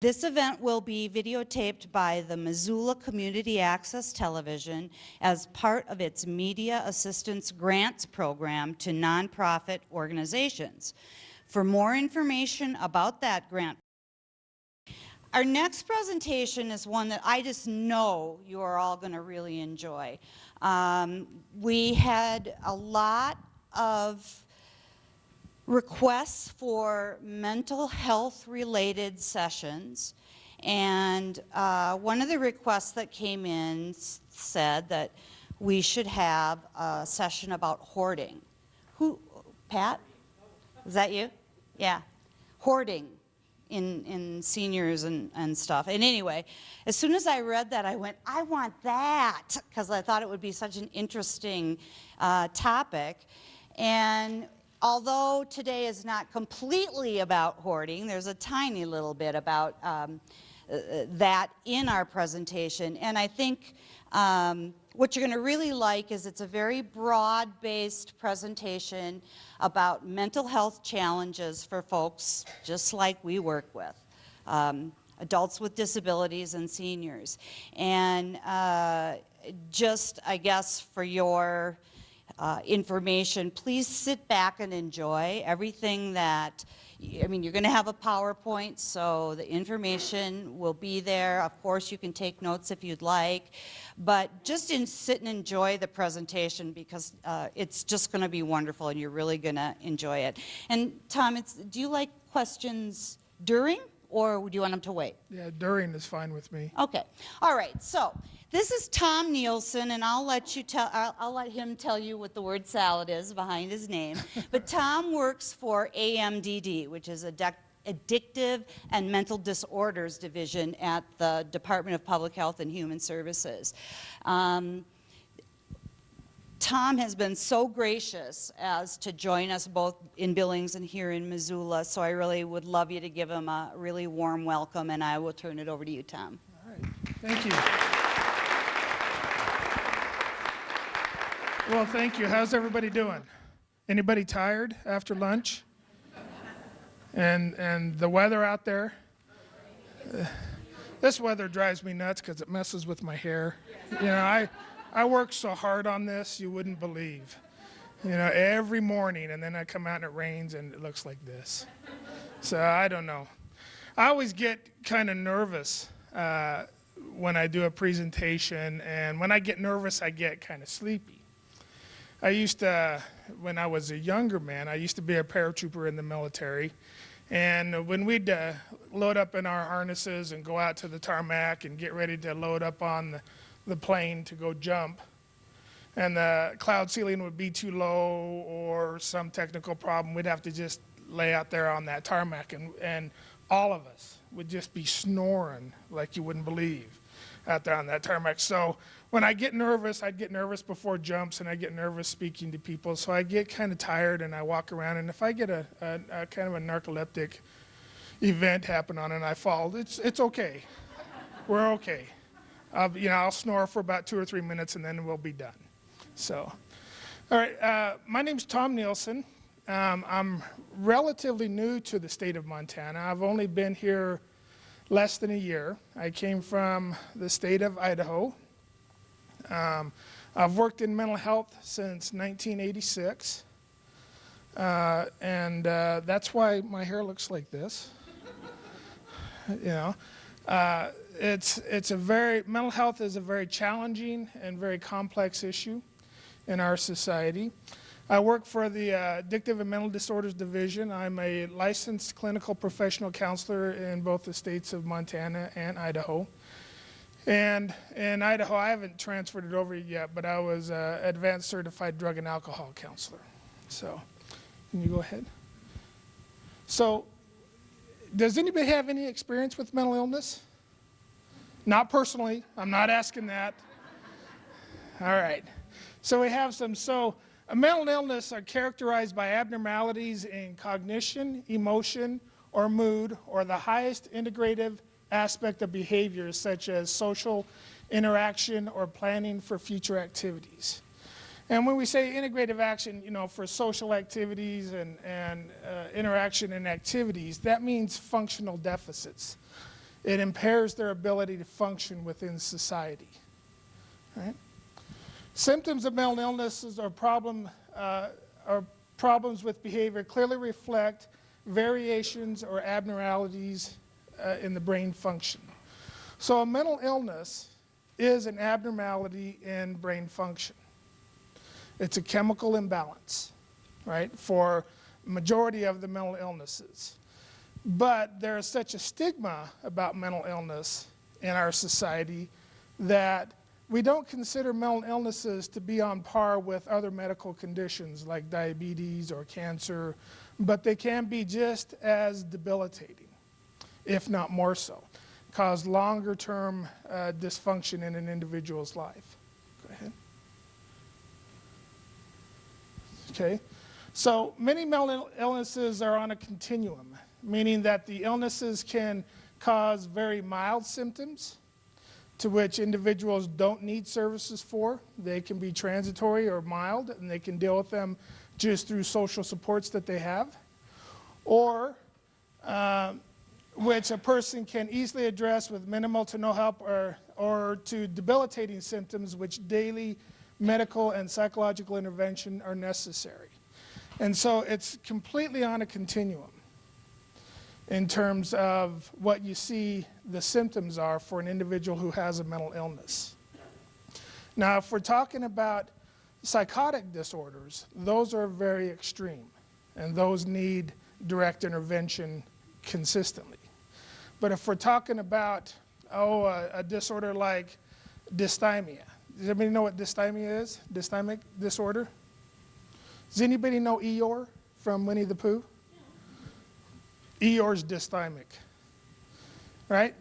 This event will be videotaped by the Missoula Community Access Television as part of its Media Assistance Grants program to nonprofit organizations. For more information about that grant, our next presentation is one that I just know you are all going to really enjoy. We had a lot of requests for mental health related sessions, and one of the requests that came in said that we should have a session about hoarding. Pat? Is that you? Yeah. Hoarding in seniors and stuff. And anyway, as soon as I read that, I went, I want that, because I thought it would be such an interesting topic. And although today is not completely about hoarding, there's a tiny little bit about that in our presentation. And I think what you're going to really like is it's a very broad-based presentation about mental health challenges for folks just like we work with, adults with disabilities and seniors. And just, I guess, for your information, please sit back and enjoy everything that, I mean, you're going to have a PowerPoint, so the information will be there. Of course, you can take notes if you'd like, but just sit and enjoy the presentation, because it's just going to be wonderful and you're really going to enjoy it. And Tom, do you like questions during, or do you want them to wait? Yeah, during is fine with me. Okay. All right. So this is Tom Nielson, and I'll let him tell you what the word salad is behind his name. But Tom works for AMDD, which is Addictive and Mental Disorders Division at the Department of Public Health and Human Services. Tom has been so gracious as to join us both in Billings and here in Missoula, so I really would love you to give him a really warm welcome, and I will turn it over to you, Tom. All right, thank you. Well, thank you. How's everybody doing? Anybody tired after lunch? And the weather out there? This weather drives me nuts because it messes with my hair. You know, I work so hard on this, you wouldn't believe. You know, every morning, and then I come out and it rains and it looks like this. So I don't know. I always get kind of nervous when I do a presentation, and when I get nervous, I get kind of sleepy. I used to, when I was a younger man, I used to be a paratrooper in the military. And when we'd load up in our harnesses and go out to the tarmac and get ready to load up on the plane to go jump, and the cloud ceiling would be too low or some technical problem, we'd have to just lay out there on that tarmac, and all of us would just be snoring like you wouldn't believe out there on that tarmac. So when I get nervous, I'd get nervous before jumps, and I get nervous speaking to people, so I get kind of tired and I walk around, and if I get a kind of a narcoleptic event happen on and I fall, it's okay. We're okay. You know, I'll snore for about 2 or 3 minutes and then we'll be done. So, all right, my name's Tom Nielson. I'm relatively new to the state of Montana. I've only been here less than a year. I came from the state of Idaho. I've worked in mental health since 1986. And that's why my hair looks like this. You know. Mental health is a very challenging and very complex issue in our society. I work for the Addictive and Mental Disorders Division. I'm a licensed clinical professional counselor in both the states of Montana and Idaho. And in Idaho, I haven't transferred it over yet, but I was an advanced certified drug and alcohol counselor. So, can you go ahead? So, does anybody have any experience with mental illness? Not personally. I'm not asking that. All right. So we have some. So a mental illness are characterized by abnormalities in cognition, emotion, or mood, or the highest integrative aspect of behaviors such as social interaction or planning for future activities. And when we say integrative action, you know, for social activities and interaction and activities, that means functional deficits. it impairs their ability to function within society. Right? Symptoms of mental illnesses or problems with behavior clearly reflect variations or abnormalities in the brain function. So a mental illness is an abnormality in brain function. It's a chemical imbalance, right, for majority of the mental illnesses. But there is such a stigma about mental illness in our society that we don't consider mental illnesses to be on par with other medical conditions like diabetes or cancer, but they can be just as debilitating, if not more so, cause longer-term dysfunction in an individual's life. Go ahead. Okay, so many mental illnesses are on a continuum, meaning that the illnesses can cause very mild symptoms to which individuals don't need services for. They can be transitory or mild, and they can deal with them just through social supports that they have, or which a person can easily address with minimal to no help, or to debilitating symptoms which daily medical and psychological intervention are necessary. And so it's completely on a continuum in terms of what you see the symptoms are for an individual who has a mental illness. Now, if we're talking about psychotic disorders, those are very extreme, and those need direct intervention consistently. But if we're talking about, a disorder like dysthymia, does anybody know what dysthymia is? Dysthymic disorder? Does anybody know Eeyore from Winnie the Pooh? Eeyore's dysthymic, right?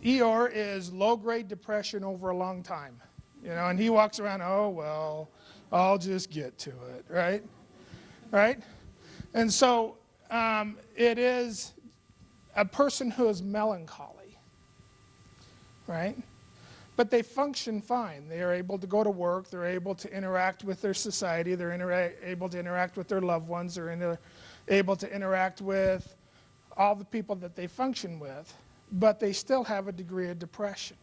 Eeyore is low-grade depression over a long time, and he walks around, oh, well, I'll just get to it, right? Right? And so it is a person who is melancholy, right? But they function fine. They are able to go to work. They're able to interact with their society. They're able to interact with their loved ones. They're able to interact with all the people that they function with, but they still have a degree of depression,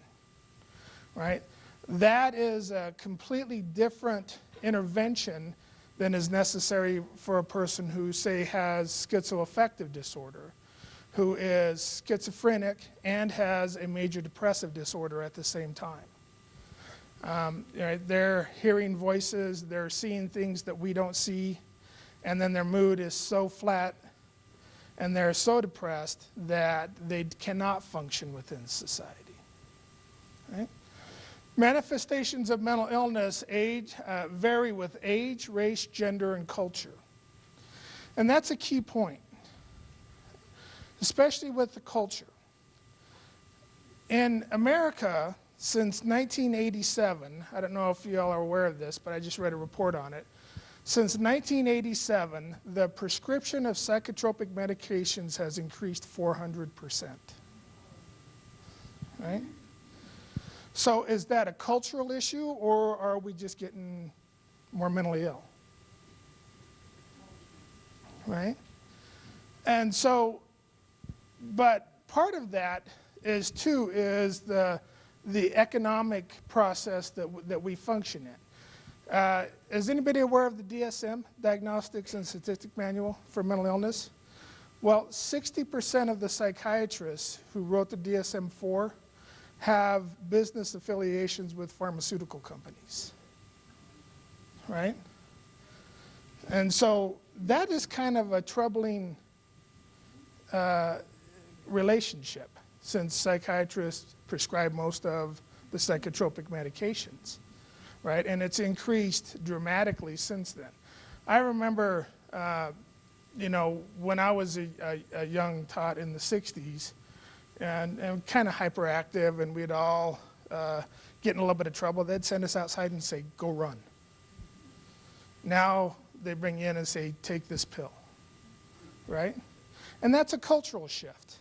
right? That is a completely different intervention than is necessary for a person who, say, has schizoaffective disorder, who is schizophrenic and has a major depressive disorder at the same time. They're hearing voices, they're seeing things that we don't see, and then their mood is so flat and they're so depressed that they cannot function within society. Right? Manifestations of mental illness vary with age, race, gender, and culture. And that's a key point, especially with the culture. In America, since 1987, I don't know if you all are aware of this, but I just read a report on it. Since 1987, the prescription of psychotropic medications has increased 400%. Right? So is that a cultural issue, or are we just getting more mentally ill? Right? And so, but part of that is the economic process that we function in. Is anybody aware of the DSM, Diagnostics and Statistic Manual for Mental Illness? Well, 60% of the psychiatrists who wrote the DSM-4 have business affiliations with pharmaceutical companies, right? And so that is kind of a troubling relationship, since psychiatrists prescribe most of the psychotropic medications, right? And it's increased dramatically since then. I remember, when I was a young tot in the 60s, and kind of hyperactive, and we'd all get in a little bit of trouble, they'd send us outside and say, go run. Now they bring you in and say, take this pill, right? And that's a cultural shift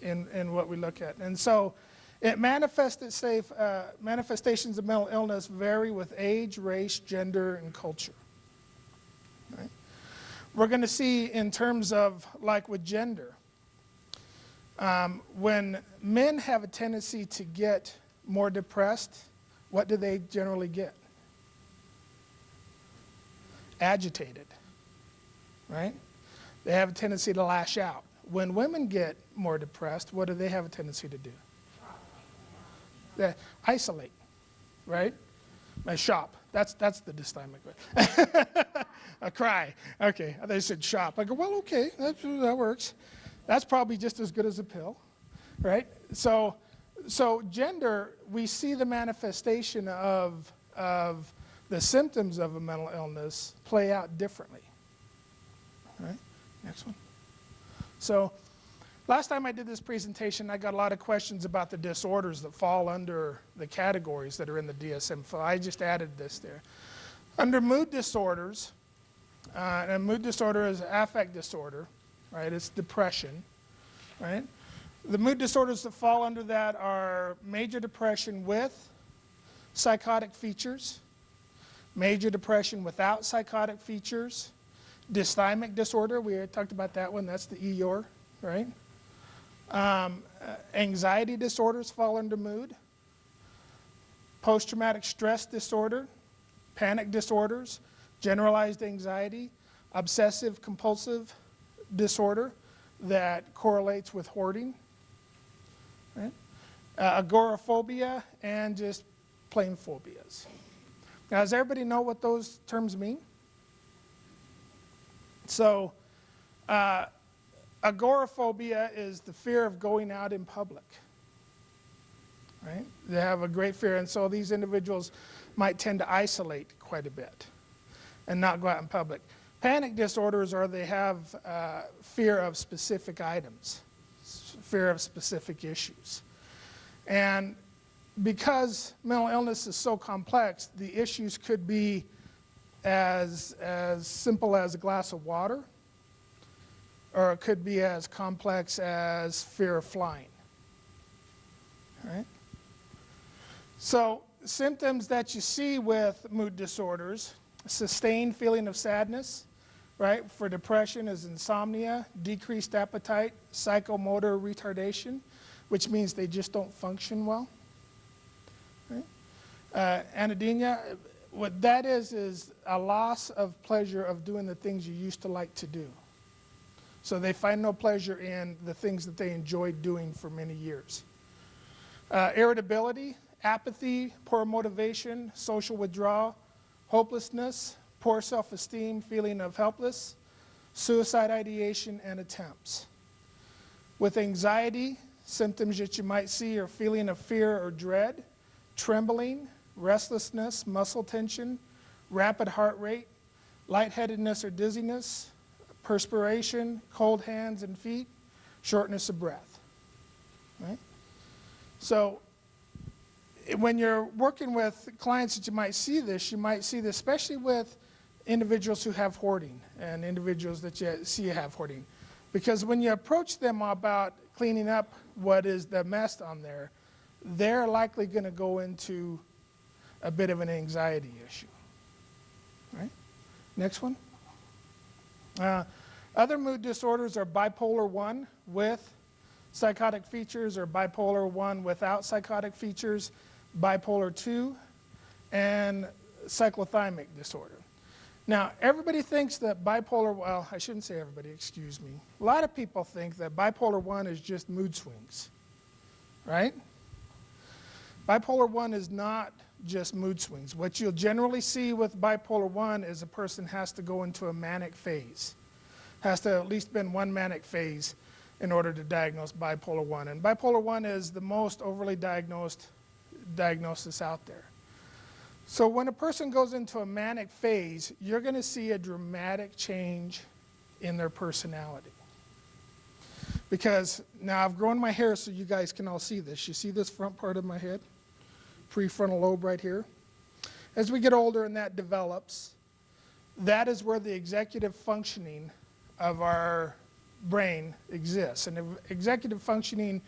in what we look at. And so manifestations of mental illness vary with age, race, gender, and culture. Right? We're going to see in terms of, like with gender, When men have a tendency to get more depressed, what do they generally get? Agitated, right? They have a tendency to lash out. When women get more depressed, what do they have a tendency to do? They isolate, right? Shop. That's the dysthymic way. A cry. Okay, they said shop. I go, well, okay, that works. That's probably just as good as a pill, right? So gender, we see the manifestation of the symptoms of a mental illness play out differently. All right, next one. So last time I did this presentation, I got a lot of questions about the disorders that fall under the categories that are in the DSM. So I just added this there. Under mood disorders, and mood disorder is affect disorder, right? It's depression, right? The mood disorders that fall under that are major depression with psychotic features, major depression without psychotic features, dysthymic disorder, we already talked about that one, that's the EOR, right? Anxiety disorders fall under mood, post-traumatic stress disorder, panic disorders, generalized anxiety, obsessive compulsive disorder that correlates with hoarding, right? Agoraphobia, and just plain phobias. Now, does everybody know what those terms mean? So, agoraphobia is the fear of going out in public, right? They have a great fear, and so these individuals might tend to isolate quite a bit and not go out in public. Panic disorders are they have fear of specific items, fear of specific issues. And because mental illness is so complex, the issues could be as simple as a glass of water, or it could be as complex as fear of flying. All right? So symptoms that you see with mood disorders, sustained feeling of sadness, right? For depression is insomnia, decreased appetite, psychomotor retardation, which means they just don't function well. Right? Anhedonia, what that is a loss of pleasure of doing the things you used to like to do. So they find no pleasure in the things that they enjoyed doing for many years. Irritability, apathy, poor motivation, social withdrawal, hopelessness, poor self-esteem, feeling of helpless, suicide ideation, and attempts. With anxiety, symptoms that you might see are feeling of fear or dread, trembling, restlessness, muscle tension, rapid heart rate, lightheadedness or dizziness, perspiration, cold hands and feet, shortness of breath. Right? So when you're working with clients that you might see this, especially with individuals who have hoarding and individuals that you see have hoarding. Because when you approach them about cleaning up what is the mess on there, they're likely going to go into a bit of an anxiety issue. Right? Next one. Other mood disorders are bipolar 1 with psychotic features, or bipolar 1 without psychotic features, bipolar 2, and cyclothymic disorder. Now, everybody thinks that bipolar, well, I shouldn't say everybody, excuse me. A lot of people think that bipolar 1 is just mood swings, right? Bipolar 1 is not just mood swings. What you'll generally see with bipolar 1 is a person has to go into a manic phase, has to at least been one manic phase in order to diagnose bipolar 1. And bipolar 1 is the most overly diagnosed diagnosis out there. So when a person goes into a manic phase, you're going to see a dramatic change in their personality. Because now I've grown my hair so you guys can all see this. You see this front part of my head? Prefrontal lobe right here. As we get older and that develops, that is where the executive functioning of our brain exists. And executive functioning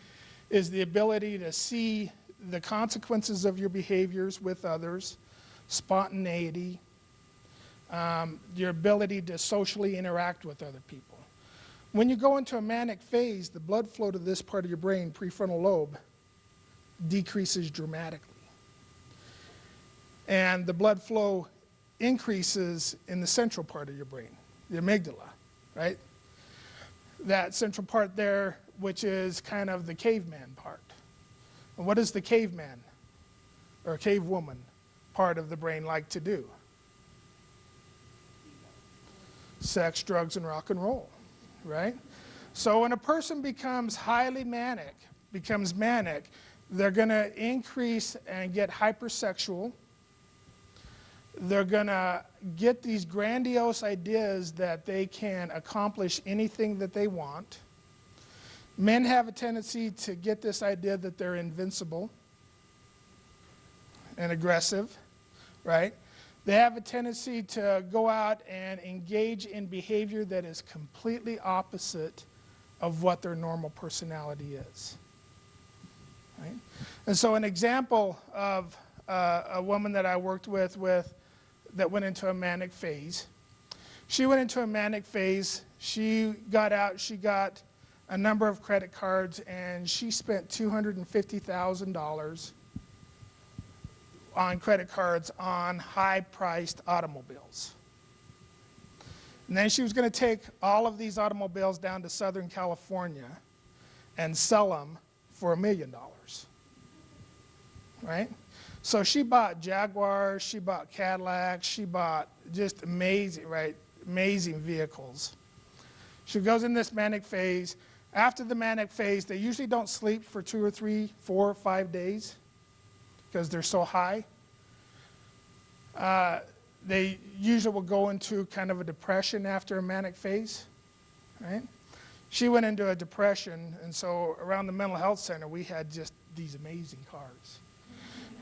is the ability to see the consequences of your behaviors with others, spontaneity, your ability to socially interact with other people. When you go into a manic phase, the blood flow to this part of your brain, prefrontal lobe, decreases dramatically. And the blood flow increases in the central part of your brain, the amygdala, right? That central part there, which is kind of the caveman part. And what does the caveman or cavewoman part of the brain like to do? Sex, drugs, and rock and roll, right? So when a person becomes highly manic, they're going to increase and get hypersexual. They're going to get these grandiose ideas that they can accomplish anything that they want. Men have a tendency to get this idea that they're invincible and aggressive, right? They have a tendency to go out and engage in behavior that is completely opposite of what their normal personality is, right? And so an example of a woman that I worked with that went into a manic phase. She went into a manic phase. She got out. She got a number of credit cards, and she spent $250,000 on credit cards on high-priced automobiles. And then she was going to take all of these automobiles down to Southern California and sell them for $1 million, right? So she bought Jaguars, she bought Cadillacs, she bought just amazing, right, amazing vehicles. She goes in this manic phase. After the manic phase, they usually don't sleep for 2 or 3, 4 or 5 days because they're so high. They usually will go into kind of a depression after a manic phase, right? She went into a depression, and so around the mental health center, we had just these amazing cars.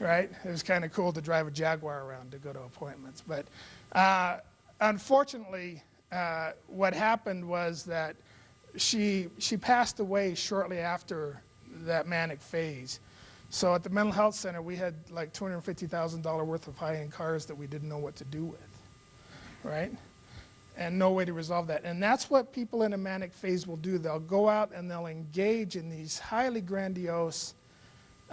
Right? It was kind of cool to drive a Jaguar around to go to appointments. But unfortunately, what happened was that she passed away shortly after that manic phase. So at the mental health center, we had like $250,000 worth of high-end cars that we didn't know what to do with, right? And no way to resolve that. And that's what people in a manic phase will do. They'll go out and they'll engage in these highly grandiose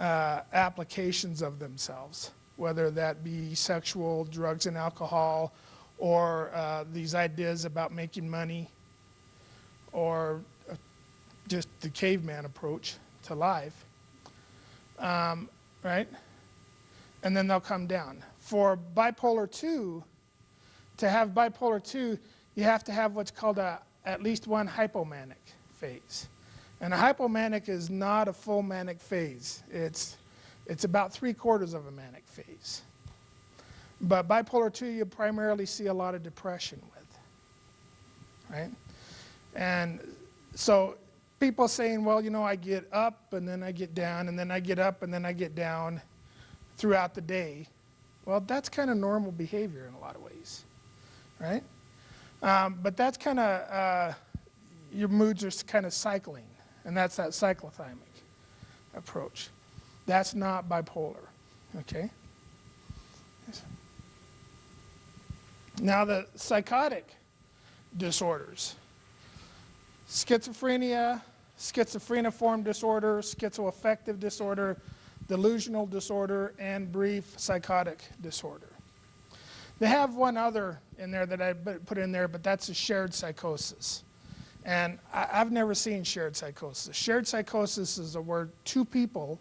applications of themselves, whether that be sexual, drugs and alcohol, or these ideas about making money, or just the caveman approach to life, right? And then they'll come down. For bipolar 2, to have bipolar 2, you have to have what's called at least one hypomanic phase. And a hypomanic is not a full manic phase. It's about 3/4 of a manic phase. But bipolar 2, you primarily see a lot of depression with, right? And so people saying, well, you know, I get up and then I get down and then I get up and then I get down throughout the day. Well, that's kind of normal behavior in a lot of ways, right? But that's kind of, your moods are kind of cycling. And that's that cyclothymic approach. That's not bipolar, okay? Now the psychotic disorders. Schizophrenia, schizophreniform disorder, schizoaffective disorder, delusional disorder, and brief psychotic disorder. They have one other in there that I put in there, but that's a shared psychosis. And I've never seen shared psychosis. Shared psychosis is a word 2 people,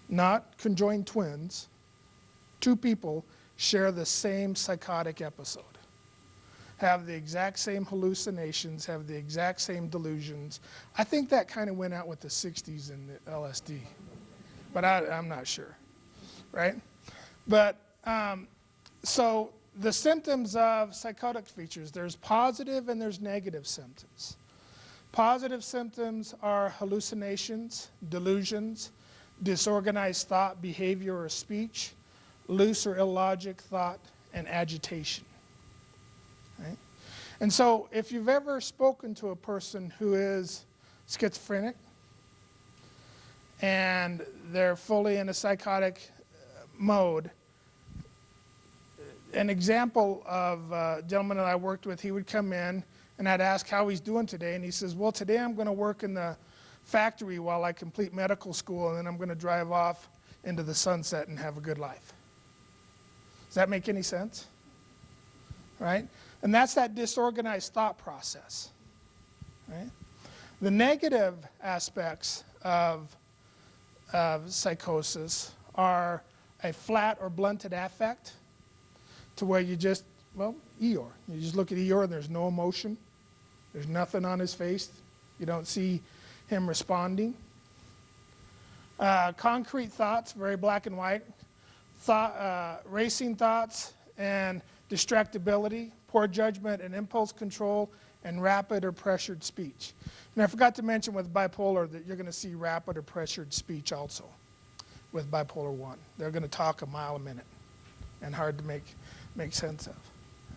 not conjoined twins, 2 people share the same psychotic episode, have the exact same hallucinations, have the exact same delusions. I think that kind of went out with the 60s and the LSD, but I'm not sure, right? But so the symptoms of psychotic features, there's positive and there's negative symptoms. Positive symptoms are hallucinations, delusions, disorganized thought, behavior, or speech, loose or illogic thought, and agitation. Right? And so if you've ever spoken to a person who is schizophrenic and they're fully in a psychotic mode, an example of a gentleman that I worked with, he would come in And I'd ask how he's doing today, and he says, well, today I'm going to work in the factory while I complete medical school, and then I'm going to drive off into the sunset and have a good life. Does that make any sense? Right? And that's that disorganized thought process. Right? The negative aspects of psychosis are a flat or blunted affect, to where you just, well, Eeyore. You just look at Eeyore and there's no emotion. There's nothing on his face. You don't see him responding. Concrete thoughts, very black and white. Racing thoughts and distractibility, poor judgment and impulse control, and rapid or pressured speech. And I forgot to mention with bipolar that you're going to see rapid or pressured speech also with bipolar 1. They're going to talk a mile a minute and hard to make sense of.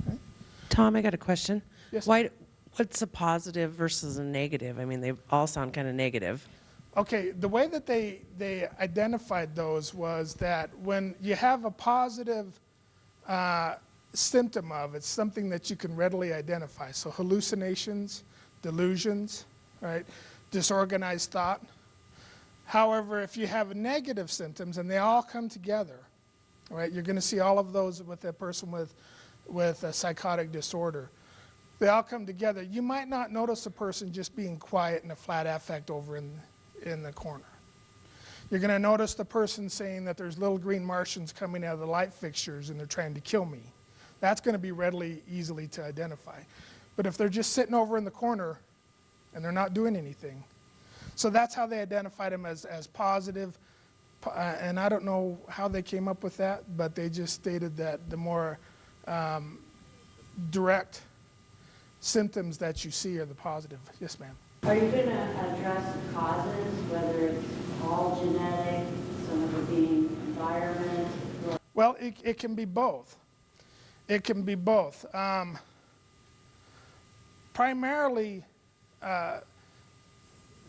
Right? Tom, I got a question. Yes. What's a positive versus a negative? I mean, they all sound kind of negative. Okay, the way that they identified those was that when you have a positive symptom of, it's something that you can readily identify. So hallucinations, delusions, right? Disorganized thought. However, if you have negative symptoms and they all come together, right? You're going to see all of those with a person with a psychotic disorder. They all come together. You might not notice a person just being quiet and a flat affect over in the corner. You're going to notice the person saying that there's little green Martians coming out of the light fixtures and they're trying to kill me. That's going to be easily to identify. But if they're just sitting over in the corner and they're not doing anything, so that's how they identified them as positive. And I don't know how they came up with that, but they just stated that the more direct symptoms that you see are the positive. Yes, ma'am. Are you going to address the causes, whether it's all genetic, some of it being environment? Well, it can be both. It can be both. Primarily,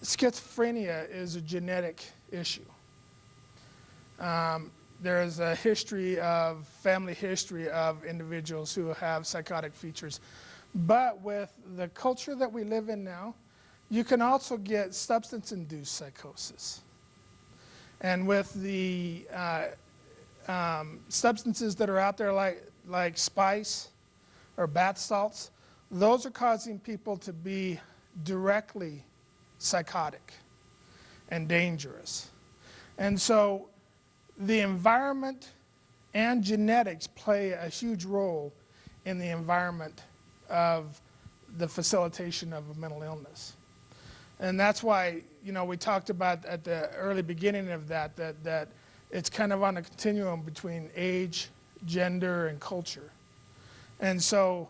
schizophrenia is a genetic issue. There is a family history of individuals who have psychotic features. But with the culture that we live in now, you can also get substance-induced psychosis. And with the substances that are out there like spice or bath salts, those are causing people to be directly psychotic and dangerous. And so the environment and genetics play a huge role in the environment of the facilitation of a mental illness. And that's why, we talked about at the early beginning of that it's kind of on a continuum between age, gender, and culture. And so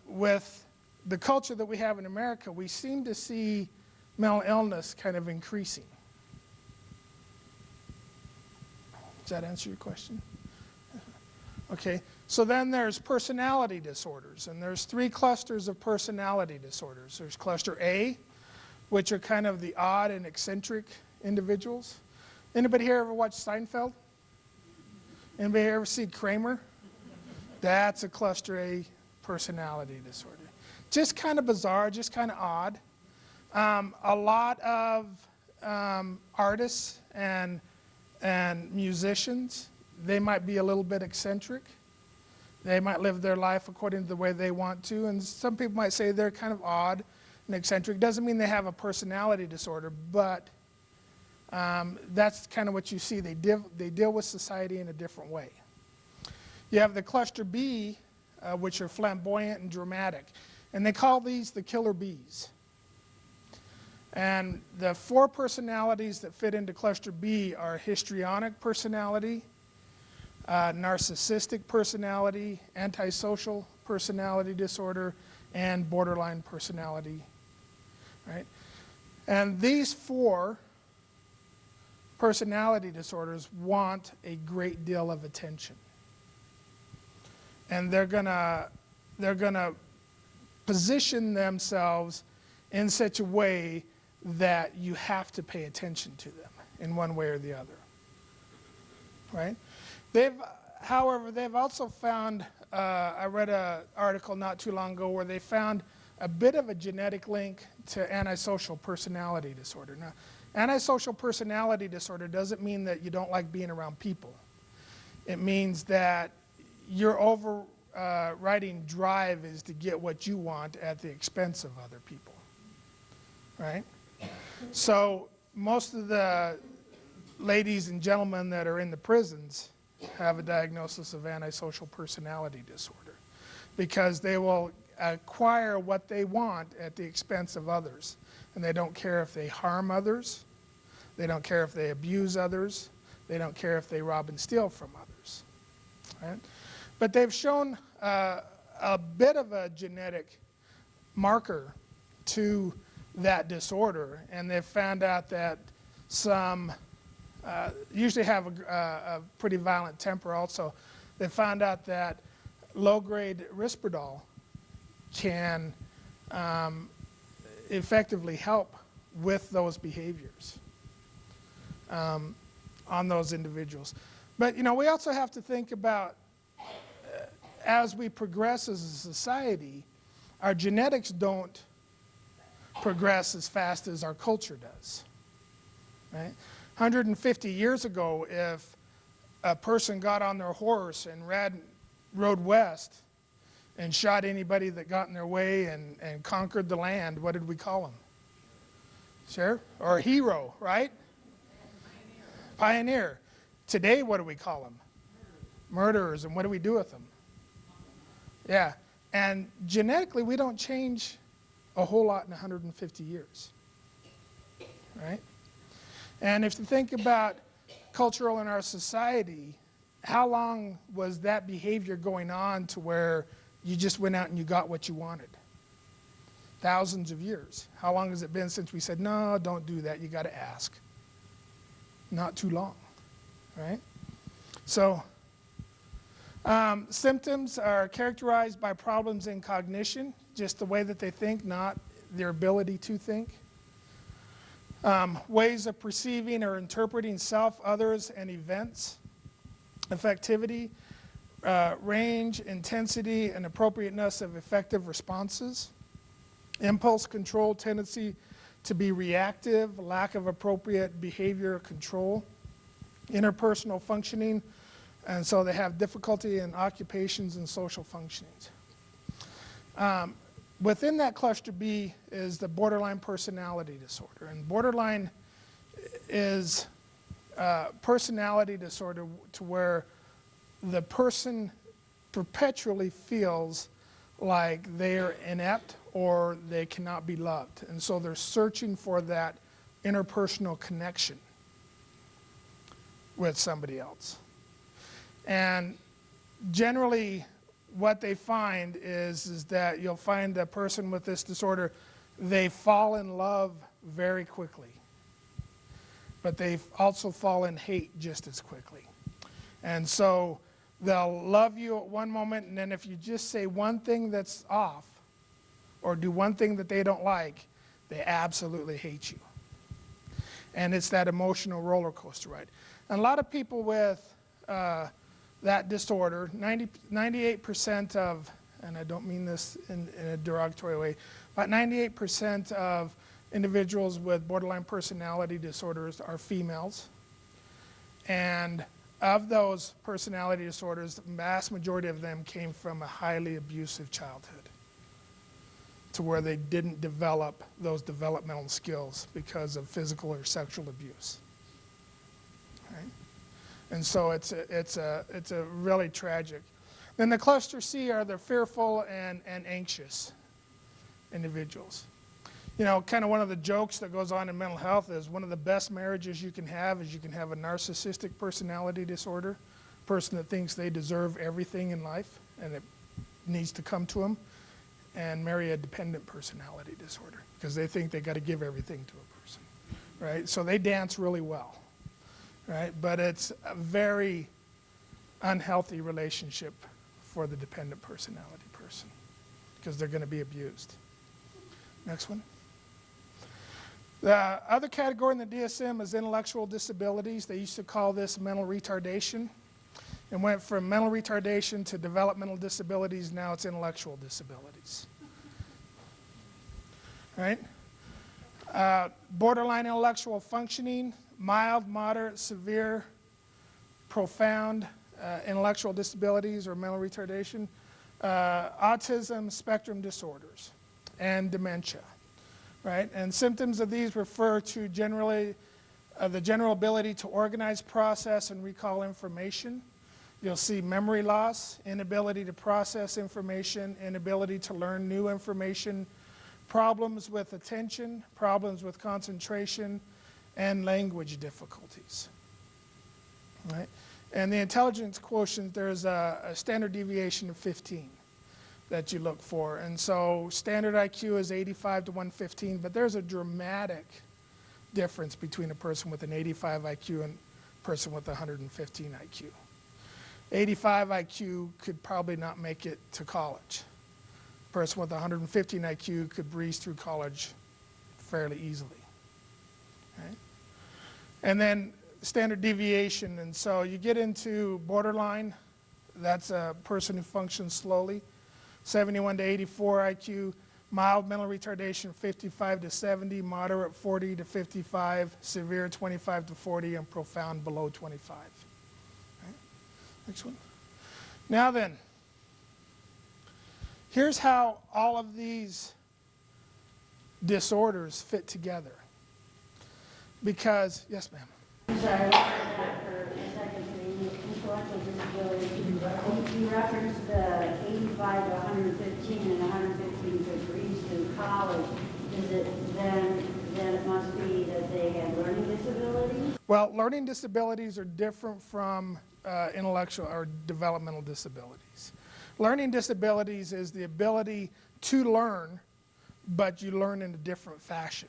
with the culture that we have in America, we seem to see mental illness kind of increasing. Does that answer your question? Okay, so then there's personality disorders, and there's 3 clusters of personality disorders. There's cluster A, which are kind of the odd and eccentric individuals. Anybody here ever watch Seinfeld? Anybody ever see Kramer? That's a cluster A personality disorder. Just kind of bizarre, just kind of odd. A lot of artists and musicians, they might be a little bit eccentric. They might live their life according to the way they want to, and some people might say they're kind of odd and eccentric. Doesn't mean they have a personality disorder, but that's kind of what you see. They deal with society in a different way. You have the cluster B, which are flamboyant and dramatic, and they call these the killer bees. And the 4 personalities that fit into cluster B are histrionic personality, narcissistic personality, antisocial personality disorder, and borderline personality, right? And these 4 personality disorders want a great deal of attention. And they're gonna position themselves in such a way that you have to pay attention to them in one way or the other, right? However, they've also found, I read an article not too long ago where they found a bit of a genetic link to antisocial personality disorder. Now, antisocial personality disorder doesn't mean that you don't like being around people. It means that your overriding drive is to get what you want at the expense of other people, right? So most of the ladies and gentlemen that are in the prisons have a diagnosis of antisocial personality disorder because they will acquire what they want at the expense of others. And they don't care if they harm others. They don't care if they abuse others. They don't care if they rob and steal from others. Right? But they've shown a bit of a genetic marker to that disorder, and they've found out that some usually have a pretty violent temper also. They found out that low-grade Risperdal can effectively help with those behaviors on those individuals. But we also have to think about as we progress as a society, our genetics don't progress as fast as our culture does. Right? 150 years ago, if a person got on their horse and rode west and shot anybody that got in their way and conquered the land, what did we call them? Sure? Or a hero, right? Pioneer. Today, what do we call them? Murderers. And what do we do with them? Yeah. And genetically, we don't change a whole lot in 150 years. Right? And if you think about cultural in our society, how long was that behavior going on to where you just went out and you got what you wanted? Thousands of years. How long has it been since we said, no, don't do that, you got to ask? Not too long, right? So symptoms are characterized by problems in cognition, just the way that they think, not their ability to think. Ways of perceiving or interpreting self, others, and events. Effectivity, range, intensity, and appropriateness of effective responses. Impulse control, tendency to be reactive, lack of appropriate behavior control. Interpersonal functioning, and so they have difficulty in occupations and social functionings. Within that cluster B is the borderline personality disorder. And borderline is personality disorder to where the person perpetually feels like they're inept or they cannot be loved. And so they're searching for that interpersonal connection with somebody else. And generally, what they find is that you'll find a person with this disorder, they fall in love very quickly. But they also fall in hate just as quickly. And so they'll love you at one moment, and then if you just say one thing that's off, or do one thing that they don't like, they absolutely hate you. And it's that emotional roller coaster ride. And a lot of people with that disorder, 98% of, and I don't mean this in a derogatory way, but 98% of individuals with borderline personality disorders are females. And of those personality disorders, the vast majority of them came from a highly abusive childhood to where they didn't develop those developmental skills because of physical or sexual abuse. Right? And so it's a really tragic. Then the cluster C are the fearful and anxious individuals. Kind of one of the jokes that goes on in mental health is one of the best marriages you can have is you can have a narcissistic personality disorder, a person that thinks they deserve everything in life and it needs to come to them, and marry a dependent personality disorder because they think they got to give everything to a person, right? So they dance really well, right? But it's a very unhealthy relationship for the dependent personality person because they're going to be abused. Next one. The other category in the DSM is intellectual disabilities. They used to call this mental retardation. It went from mental retardation to developmental disabilities. Now it's intellectual disabilities. right? Borderline intellectual functioning, mild, moderate, severe, profound intellectual disabilities or mental retardation, autism spectrum disorders, and dementia, right? And symptoms of these refer to generally the general ability to organize, process, and recall information. You'll see memory loss, inability to process information, inability to learn new information, problems with attention, problems with concentration, and language difficulties, right? And the intelligence quotient, there's a standard deviation of 15 that you look for. And so standard IQ is 85 to 115, but there's a dramatic difference between a person with an 85 IQ and a person with 115 IQ. 85 IQ could probably not make it to college. A person with 115 IQ could breeze through college fairly easily, right? And then standard deviation, and so you get into borderline, that's a person who functions slowly, 71 to 84 IQ, mild mental retardation 55 to 70, moderate 40 to 55, severe 25 to 40, and profound below 25. Right? Next one. Now then, here's how all of these disorders fit together. Because, yes ma'am. I'm sorry, I looked at that for a second. Intellectual disability. You referenced the 85 to 115 and 115 to breeze through college. Is it then it must be that they have learning disabilities? Well, learning disabilities are different from intellectual or developmental disabilities. Learning disabilities is the ability to learn, but you learn in a different fashion.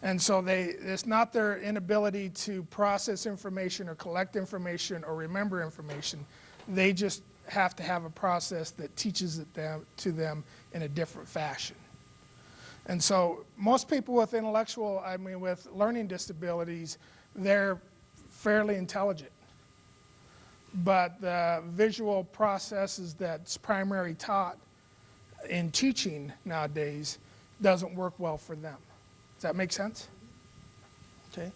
And so it's not their inability to process information or collect information or remember information. They just have to have a process that teaches it to them in a different fashion. And so most people with with learning disabilities, they're fairly intelligent. But the visual processes that's primarily taught in teaching nowadays doesn't work well for them. Does that make sense? Okay.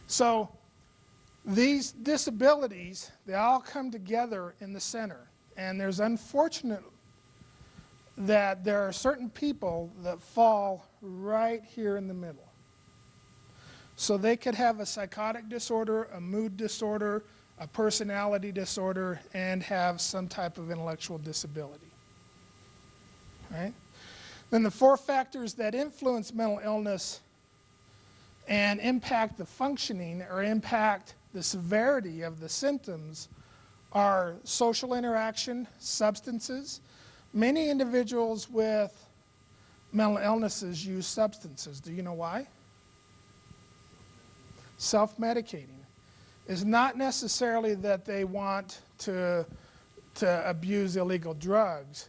So these disabilities, they all come together in the center. And there's unfortunate that there are certain people that fall right here in the middle. So they could have a psychotic disorder, a mood disorder, a personality disorder, and have some type of intellectual disability. Right? Then the 4 factors that influence mental illness and impact the functioning or impact the severity of the symptoms are social interaction, substances. Many individuals with mental illnesses use substances. Do you know why? Self-medicating. It's not necessarily that they want to abuse illegal drugs,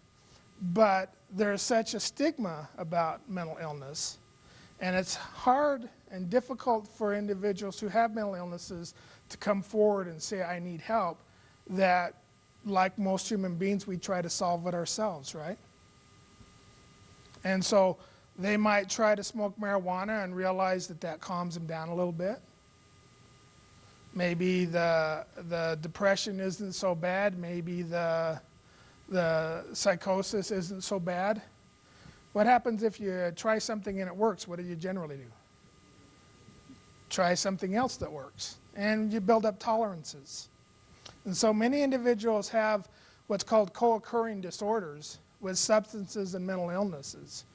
but there's such a stigma about mental illness, and it's hard and difficult for individuals who have mental illnesses to come forward and say, I need help, that like most human beings, we try to solve it ourselves, right? And so they might try to smoke marijuana and realize that that calms them down a little bit. Maybe the depression isn't so bad. Maybe the psychosis isn't so bad. What happens if you try something and it works? What do you generally do? Try something else that works. And you build up tolerances. And so many individuals have what's called co-occurring disorders with substances and mental illnesses.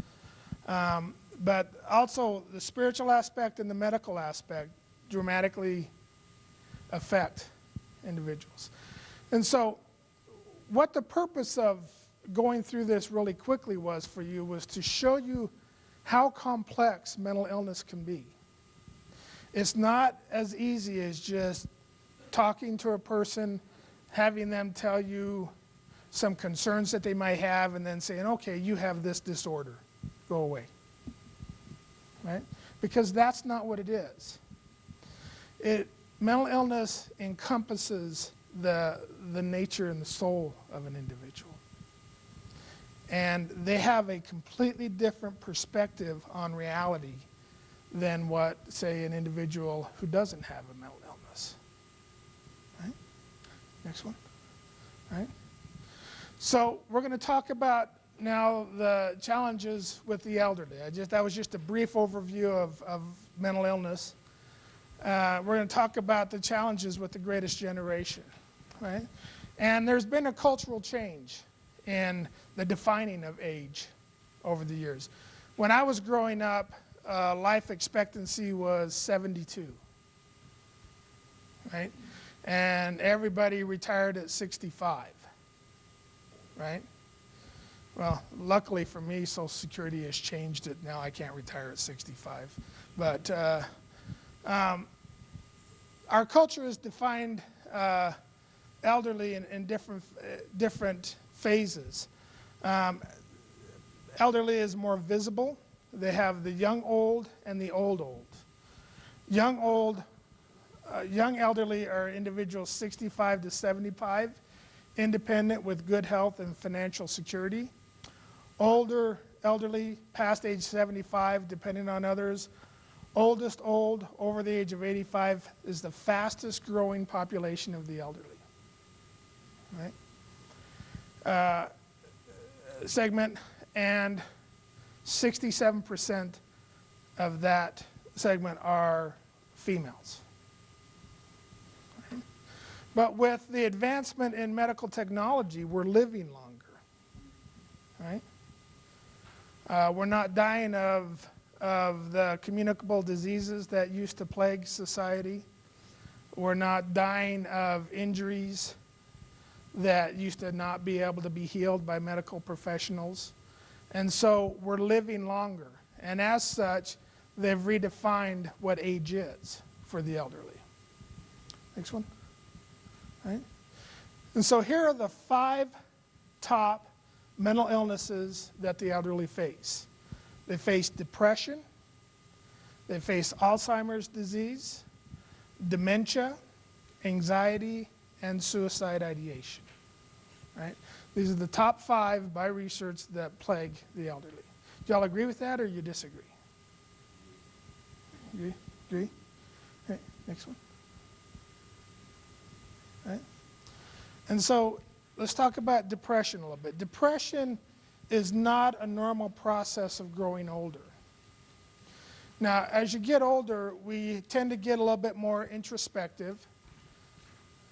But also the spiritual aspect and the medical aspect dramatically affect individuals. And so what the purpose of going through this really quickly was for you was to show you how complex mental illness can be. It's not as easy as just talking to a person, having them tell you some concerns that they might have, and then saying, okay, you have this disorder, go away. Right? Because that's not what it is. Mental illness encompasses the nature and the soul of an individual. And they have a completely different perspective on reality than what, say, an individual who doesn't have a mental illness. Right? Next one. Right? So we're going to talk about now the challenges with the elderly. That was just a brief overview of mental illness. We're going to talk about the challenges with the greatest generation. Right? And there's been a cultural change in the defining of age over the years. When I was growing up, life expectancy was 72, right? And everybody retired at 65, right? Well, luckily for me, Social Security has changed it. Now I can't retire at 65. But our culture has defined elderly in different phases. Elderly is more visible. They have the young old and the old old. Young elderly are individuals 65 to 75, independent with good health and financial security. Older elderly, past age 75, depending on others. Oldest old, over the age of 85, is the fastest growing population of the elderly. Right? Segment, and 67% of that segment are females. Right? But with the advancement in medical technology, we're living longer. Right? We're not dying of the communicable diseases that used to plague society. We're not dying of injuries that used to not be able to be healed by medical professionals. And so we're living longer. And as such, they've redefined what age is for the elderly. Next one. Right? And so here are the 5 top mental illnesses that the elderly face. They face depression. They face Alzheimer's disease, dementia, anxiety, and suicide ideation. Right? These are the top 5 by research that plague the elderly. Do y'all agree with that, or you disagree? Agree? Okay, next one. Right? And so let's talk about depression a little bit. Depression is not a normal process of growing older. Now, as you get older, we tend to get a little bit more introspective.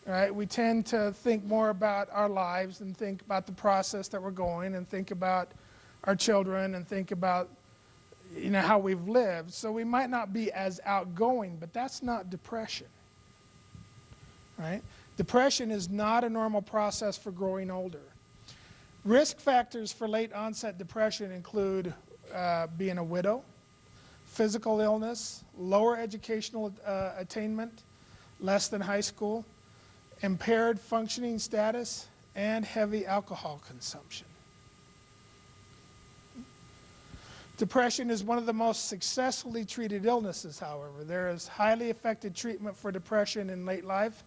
Right? We tend to think more about our lives and think about the process that we're going and think about our children and think about how we've lived. So we might not be as outgoing, but that's not depression. Right? Depression is not a normal process for growing older. Risk factors for late onset depression include being a widow, physical illness, lower educational attainment, less than high school, impaired functioning status, and heavy alcohol consumption. Depression is one of the most successfully treated illnesses, however. There is highly effective treatment for depression in late life,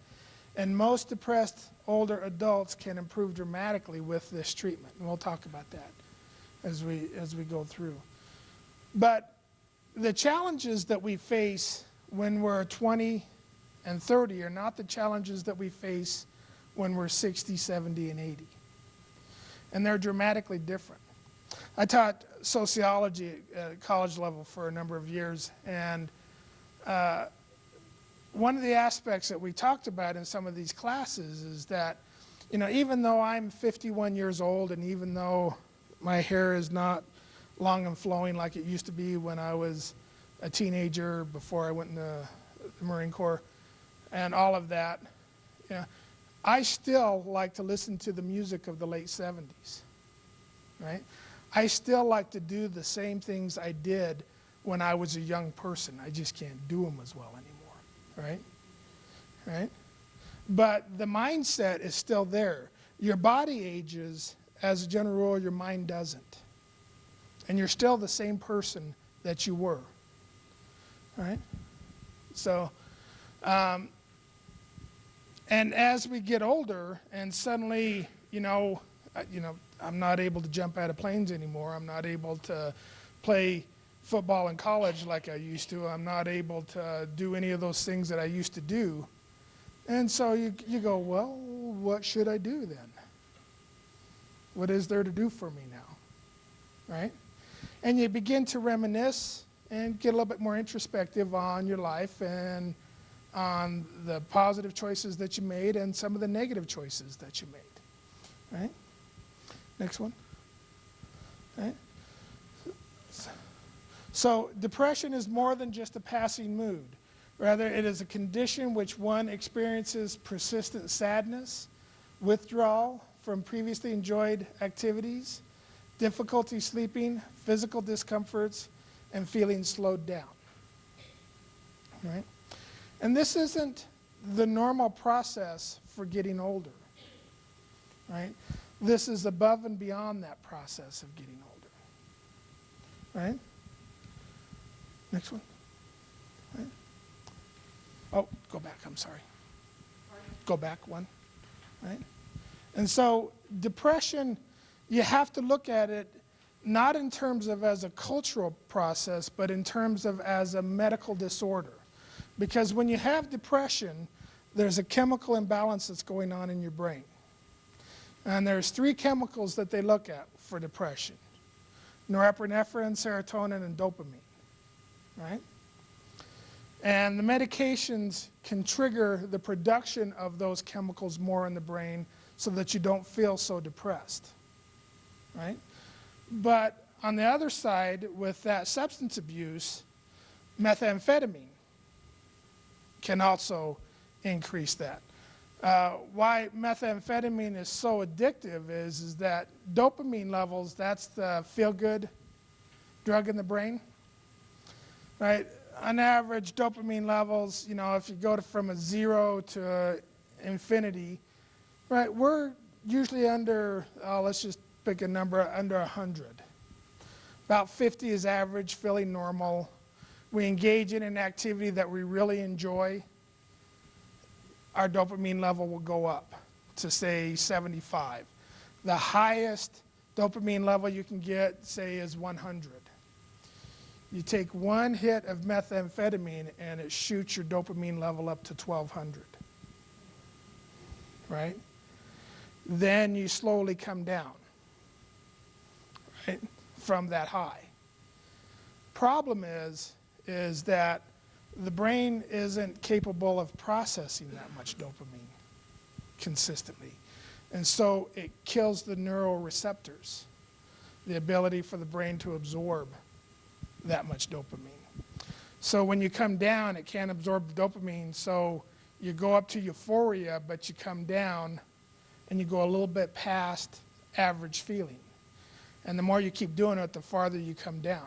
and most depressed older adults can improve dramatically with this treatment. And we'll talk about that as we go through. But the challenges that we face when we're 20 and 30 are not the challenges that we face when we're 60, 70, and 80. And they're dramatically different. I taught sociology at college level for a number of years, and one of the aspects that we talked about in some of these classes is that, even though I'm 51 years old and even though my hair is not long and flowing like it used to be when I was a teenager before I went into the Marine Corps, and all of that, I still like to listen to the music of the late 70s, right? I still like to do the same things I did when I was a young person. I just can't do them as well anymore, right? But the mindset is still there. Your body ages, as a general rule, your mind doesn't. And you're still the same person that you were, right? So, and as we get older and suddenly, I'm not able to jump out of planes anymore. I'm not able to play football in college like I used to. I'm not able to do any of those things that I used to do. And so you go, well, what should I do then? What is there to do for me now, right? And you begin to reminisce and get a little bit more introspective on your life and on the positive choices that you made and some of the negative choices that you made, right? Next one, right? So depression is more than just a passing mood. Rather, it is a condition which one experiences persistent sadness, withdrawal from previously enjoyed activities, difficulty sleeping, physical discomforts, and feeling slowed down, right? And this isn't the normal process for getting older, right? This is above and beyond that process of getting older, right? Next one, right? Oh, go back, I'm sorry. Go back one, right? And so depression, you have to look at it not in terms of as a cultural process, but in terms of as a medical disorder. Because when you have depression, there's a chemical imbalance that's going on in your brain. And there's 3 chemicals that they look at for depression: norepinephrine, serotonin, and dopamine, right? And the medications can trigger the production of those chemicals more in the brain so that you don't feel so depressed, right? But on the other side, with that substance abuse, methamphetamine can also increase that. Why methamphetamine is so addictive is that dopamine levels, that's the feel-good drug in the brain, right? On average, dopamine levels, if you go from a 0 to infinity, right, we're usually under, let's just pick a number, under 100. About 50 is average, feeling normal. We engage in an activity that we really enjoy, our dopamine level will go up to, say, 75. The highest dopamine level you can get, say, is 100. You take one hit of methamphetamine and it shoots your dopamine level up to 1200, right? Then you slowly come down, right, from that high. Problem is that the brain isn't capable of processing that much dopamine consistently. And so it kills the neuroreceptors, the ability for the brain to absorb that much dopamine. So when you come down, it can't absorb the dopamine, so you go up to euphoria, but you come down and you go a little bit past average feeling. And the more you keep doing it, the farther you come down.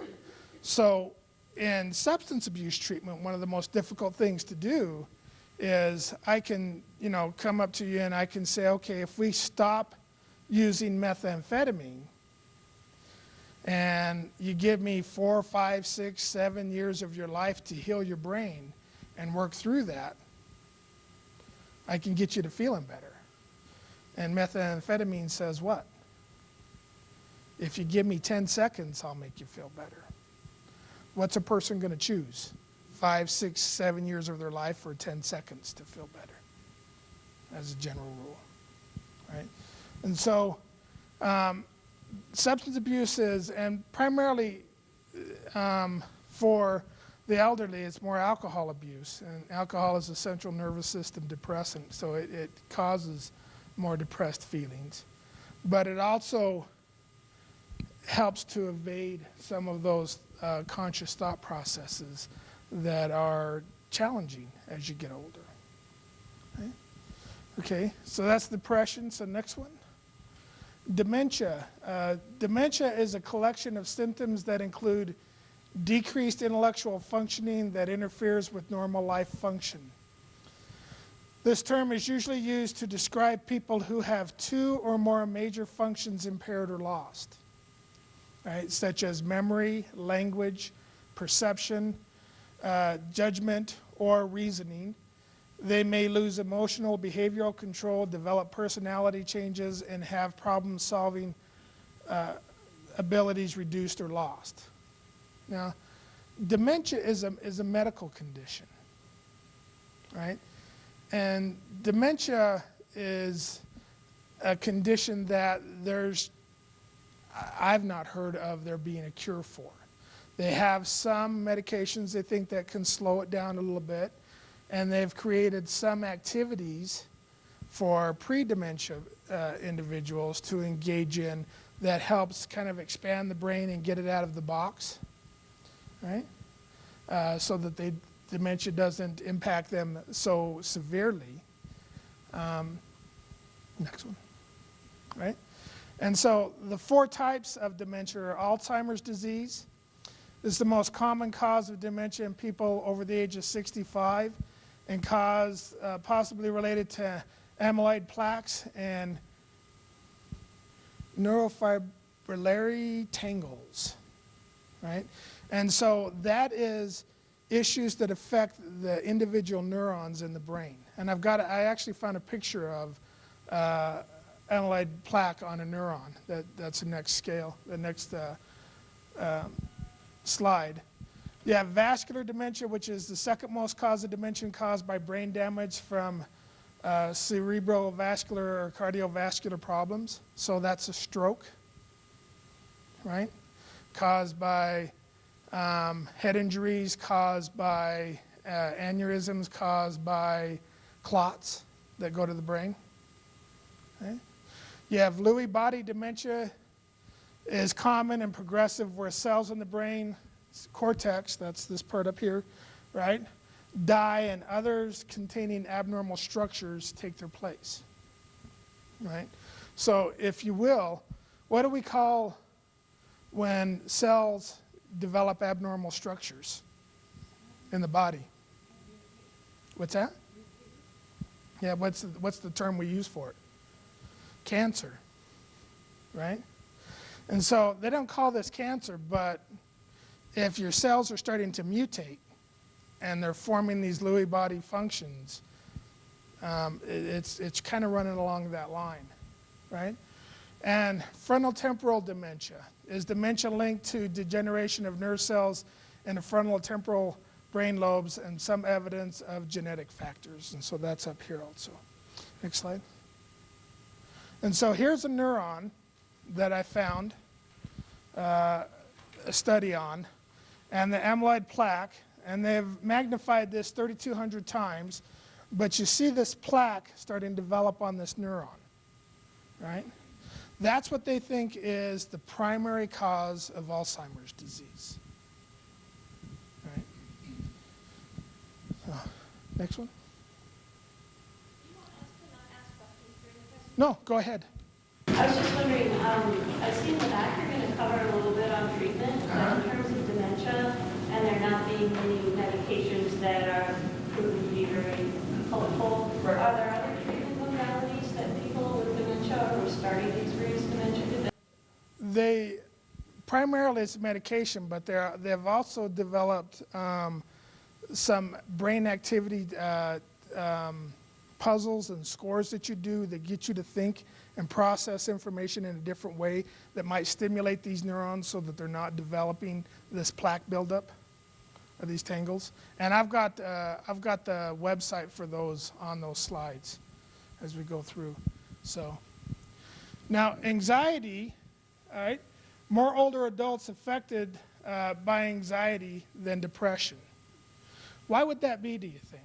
So in substance abuse treatment, one of the most difficult things to do is I can, come up to you and I can say, okay, if we stop using methamphetamine and you give me 4, 5, 6, 7 years of your life to heal your brain and work through that, I can get you to feeling better. And methamphetamine says what? If you give me 10 seconds, I'll make you feel better. What's a person going to choose? 5, 6, 7 years of their life or 10 seconds to feel better, as a general rule, right? And so substance abuse is, and primarily for the elderly, it's more alcohol abuse. And alcohol is a central nervous system depressant, so it causes more depressed feelings. But it also helps to evade some of those conscious thought processes that are challenging as you get older. Okay, so that's depression. So next one. Dementia. Dementia is a collection of symptoms that include decreased intellectual functioning that interferes with normal life function. This term is usually used to describe people who have 2 or more major functions impaired or lost, right, such as memory, language, perception, judgment, or reasoning. They may lose emotional, behavioral control, develop personality changes, and have problem-solving abilities reduced or lost. Now, dementia is a medical condition, right? And dementia is a condition that I've not heard of there being a cure for. They have some medications they think that can slow it down a little bit, and they've created some activities for pre-dementia individuals to engage in that helps kind of expand the brain and get it out of the box, right? So that dementia doesn't impact them so severely. Next one, right? And so the 4 types of dementia are Alzheimer's disease. This is the most common cause of dementia in people over the age of 65 and possibly related to amyloid plaques and neurofibrillary tangles, right? And so that is issues that affect the individual neurons in the brain. And I actually found a picture of amyloid plaque on a neuron. That's the next scale, the next slide. You have vascular dementia, which is the second most cause of dementia caused by brain damage from cerebrovascular or cardiovascular problems. So that's a stroke, right? Caused by head injuries, caused by aneurysms, caused by clots that go to the brain. Okay? You have Lewy body dementia is common and progressive where cells in the brain, cortex, that's this part up here, right, die and others containing abnormal structures take their place, right? So if you will, what do we call when cells develop abnormal structures in the body? What's that? Yeah, what's the term we use for it? Cancer, right? And so they don't call this cancer, but if your cells are starting to mutate and they're forming these Lewy body functions, it's kind of running along that line, right? And frontotemporal dementia is dementia linked to degeneration of nerve cells in the frontotemporal brain lobes and some evidence of genetic factors. And so that's up here also. Next slide. And so here's a neuron that I found a study on, and the amyloid plaque, and they've magnified this 3,200 times, but you see this plaque starting to develop on this neuron, right? That's what they think is the primary cause of Alzheimer's disease. Right? Next one. No, go ahead. I was just wondering, I see in the back you're going to cover a little bit on treatment, but in terms of dementia, and there not being any medications that are proven to be very helpful, are there other treatment modalities that people with dementia who are starting to experience dementia do? Primarily it's medication, but they've also developed some brain activity puzzles and scores that you do that get you to think and process information in a different way that might stimulate these neurons so that they're not developing this plaque buildup or these tangles. And I've got the website for those on those slides as we go through. So now anxiety, all right, more older adults affected by anxiety than depression. Why would that be, do you think?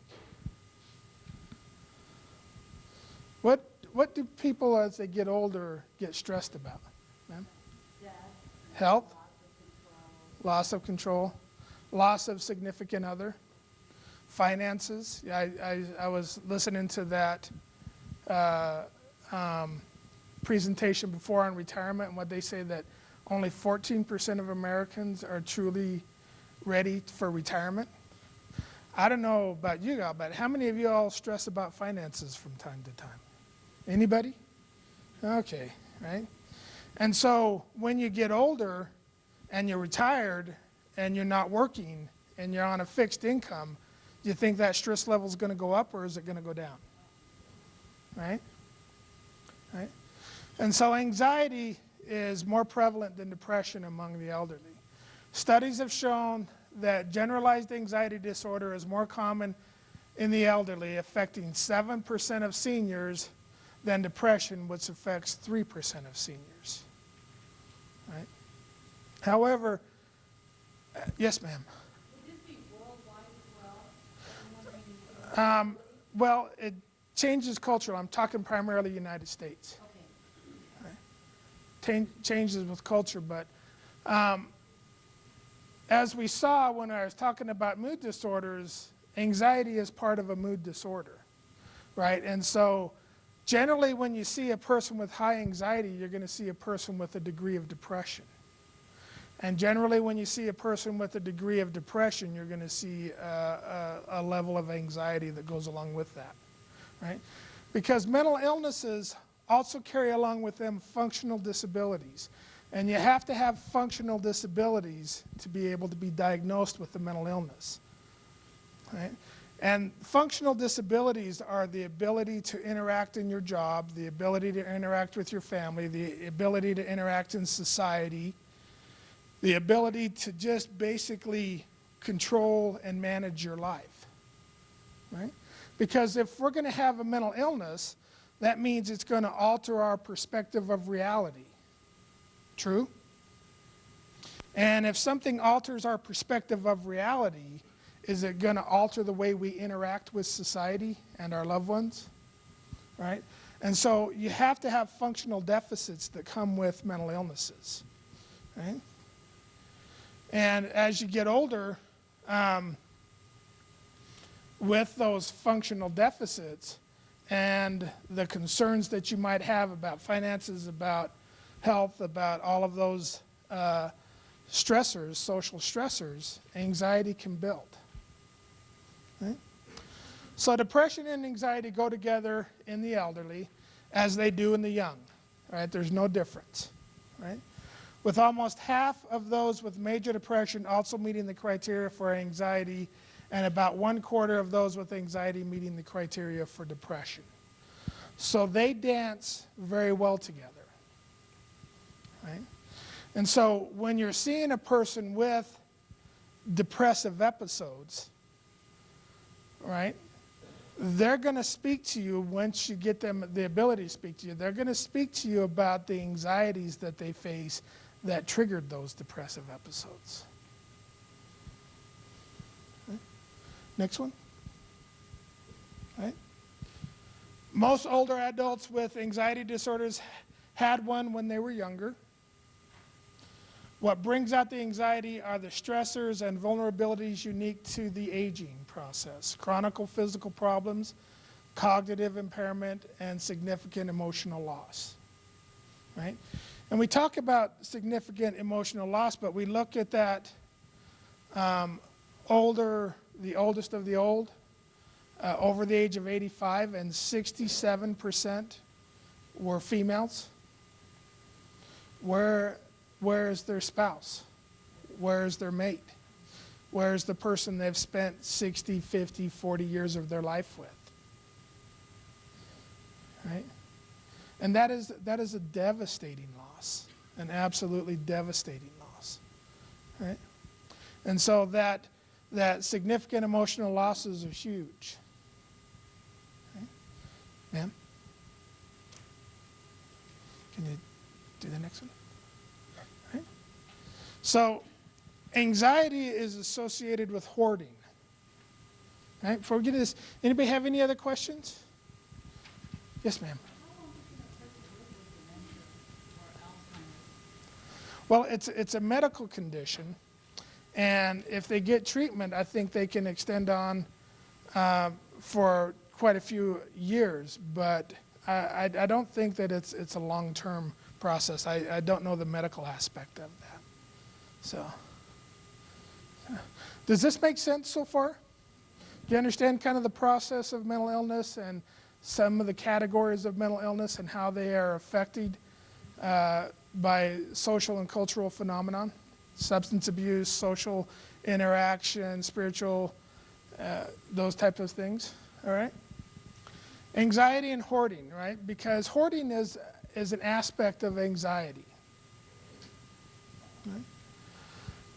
What do people as they get older get stressed about? Ma'am? Health? Loss of control. Loss of significant other. Finances. Yeah, I was listening to that presentation before on retirement, and what they say that only 14% of Americans are truly ready for retirement. I don't know about you all, but how many of you all stress about finances from time to time? Anybody? Okay, right? And so when you get older and you're retired and you're not working and you're on a fixed income, Do you think that stress level is going to go up or is it going to go down? Right? Right? And so anxiety is more prevalent than depression among the elderly. Studies have shown that generalized anxiety disorder is more common in the elderly, affecting 7% of seniors, than depression, which affects 3% of seniors. Right? However, yes, ma'am. Would this be worldwide as well? Well, it changes cultural. I'm talking primarily United States. Okay. Changes with culture, but as we saw when I was talking about mood disorders, anxiety is part of a mood disorder, right? And so generally when you see a person with high anxiety, you're going to see a person with a degree of depression. And generally when you see a person with a degree of depression, you're going to see a level of anxiety that goes along with that, right? Because mental illnesses also carry along with them functional disabilities. And you have to have functional disabilities to be able to be diagnosed with a mental illness, right? And functional disabilities are the ability to interact in your job, the ability to interact with your family, the ability to interact in society, the ability to just basically control and manage your life, right? Because if we're going to have a mental illness, that means it's going to alter our perspective of reality. True? And if something alters our perspective of reality, is it going to alter the way we interact with society and our loved ones? Right? And so you have to have functional deficits that come with mental illnesses. Right? And as you get older, with those functional deficits and the concerns that you might have about finances, about health, about all of those stressors, social stressors, anxiety can build. Right? So depression and anxiety go together in the elderly as they do in the young. Right? There's no difference. Right? With almost half of those with major depression also meeting the criteria for anxiety, and about 1/4 of those with anxiety meeting the criteria for depression. So they dance very well together. Right? And so when you're seeing a person with depressive episodes, right, they're going to speak to you once you get them the ability to speak to you. They're going to speak to you about the anxieties that they face that triggered those depressive episodes. Okay. Next one. Right? Most older adults with anxiety disorders had one when they were younger. What brings out the anxiety are the stressors and vulnerabilities unique to the aging process: chronic physical problems, cognitive impairment, and significant emotional loss. Right? And we talk about significant emotional loss, but we look at that the oldest of the old, over the age of 85, and 67% were females. Where is their spouse? Where is their mate? Where is the person they've spent 60, 50, 40 years of their life with? Right? And that is a devastating loss, an absolutely devastating loss. Right? And so that significant emotional losses are huge. Okay? Ma'am? Can you do the next one? Right? So anxiety is associated with hoarding. Right? Before we get to this, anybody have any other questions? Yes, ma'am. Well, it's a medical condition, and if they get treatment, I think they can extend on for quite a few years, but I don't think that it's a long-term process. I don't know the medical aspect of that. So, does this make sense so far? Do you understand kind of the process of mental illness and some of the categories of mental illness and how they are affected by social and cultural phenomenon? Substance abuse, social interaction, spiritual those types of things, all right? Anxiety and hoarding, right? Because hoarding is an aspect of anxiety. Right?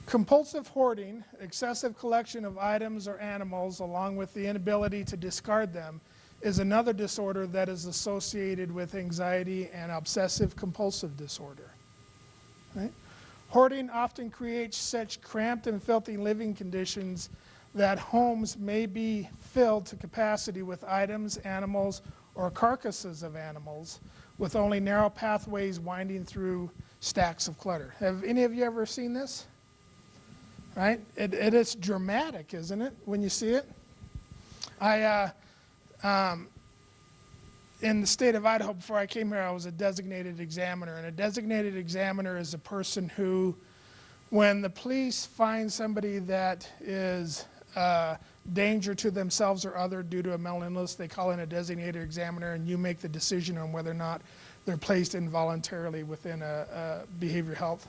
Compulsive hoarding, excessive collection of items or animals along with the inability to discard them, is another disorder that is associated with anxiety and obsessive compulsive disorder. Right? Hoarding often creates such cramped and filthy living conditions that homes may be filled to capacity with items, animals, or carcasses of animals, with only narrow pathways winding through stacks of clutter. Have any of you ever seen this? Right? It is dramatic, isn't it, when you see it? In the state of Idaho, before I came here, I was a designated examiner. And a designated examiner is a person who, when the police find somebody that is danger to themselves or other due to a mental illness, they call in a designated examiner, and you make the decision on whether or not they're placed involuntarily within a behavioral health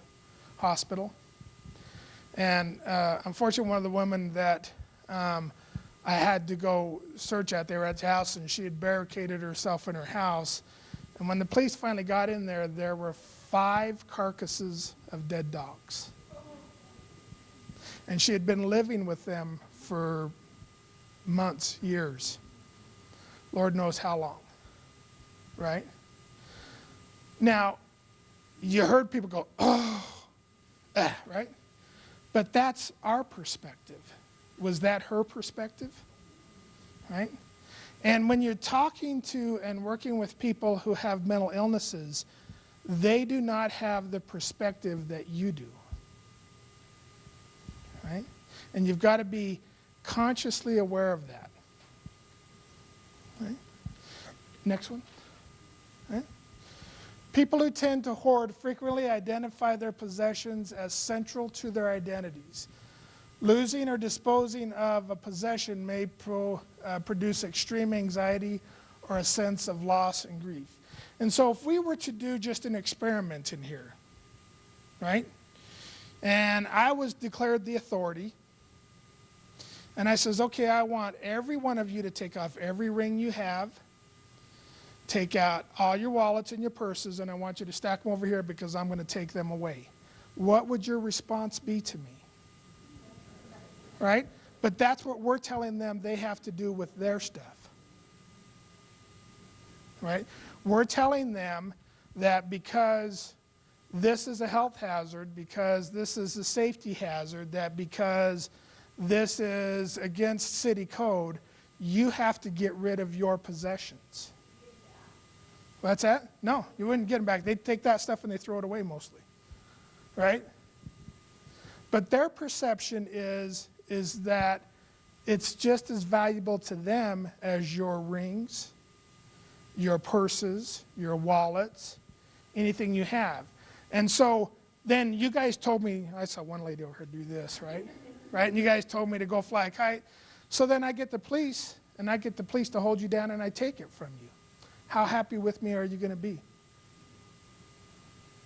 hospital. And unfortunately, one of the women that I had to go search at, they were at the house, and she had barricaded herself in her house. And when the police finally got in there, there were 5 carcasses of dead dogs. And she had been living with them for months, years. Lord knows how long, right? Now, you heard people go, oh, right? But that's our perspective. Was that her perspective? Right? And when you're talking to and working with people who have mental illnesses, they do not have the perspective that you do. Right? And you've got to be consciously aware of that. Right? Next one. Right? People who tend to hoard frequently identify their possessions as central to their identities. Losing or disposing of a possession may produce extreme anxiety or a sense of loss and grief. And so if we were to do just an experiment in here, right? And I was declared the authority, and I says, okay, I want every one of you to take off every ring you have, take out all your wallets and your purses, and I want you to stack them over here because I'm going to take them away. What would your response be to me? Right? But that's what we're telling them they have to do with their stuff. Right? We're telling them that because this is a health hazard, because this is a safety hazard, that because this is against city code, you have to get rid of your possessions. What's that? No, you wouldn't get them back. They'd take that stuff and they throw it away mostly. Right? But their perception is that it's just as valuable to them as your rings, your purses, your wallets, anything you have. And so then you guys told me, I saw one lady over here do this, right? Right? And you guys told me to go fly a kite. So then I get the police, and I get the police to hold you down, and I take it from you. How happy with me are you going to be?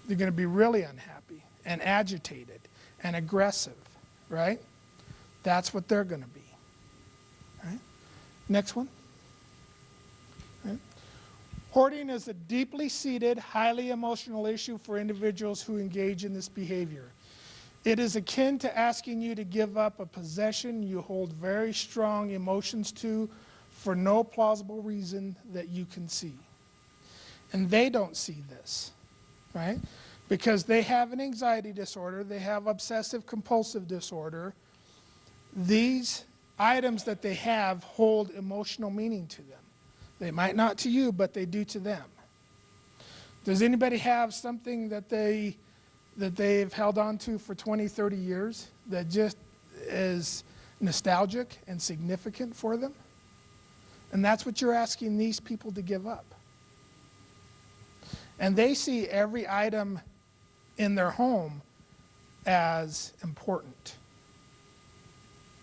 You're going to be really unhappy and agitated and aggressive, right? That's what they're going to be. Right? Next one. Right? Hoarding is a deeply seated, highly emotional issue for individuals who engage in this behavior. It is akin to asking you to give up a possession you hold very strong emotions to for no plausible reason that you can see. And they don't see this, right? Because they have an anxiety disorder, they have obsessive compulsive disorder. These items that they have hold emotional meaning to them. They might not to you, but they do to them. Does anybody have something that they've held on to for 20, 30 years that just is nostalgic and significant for them? And that's what you're asking these people to give up. And they see every item in their home as important.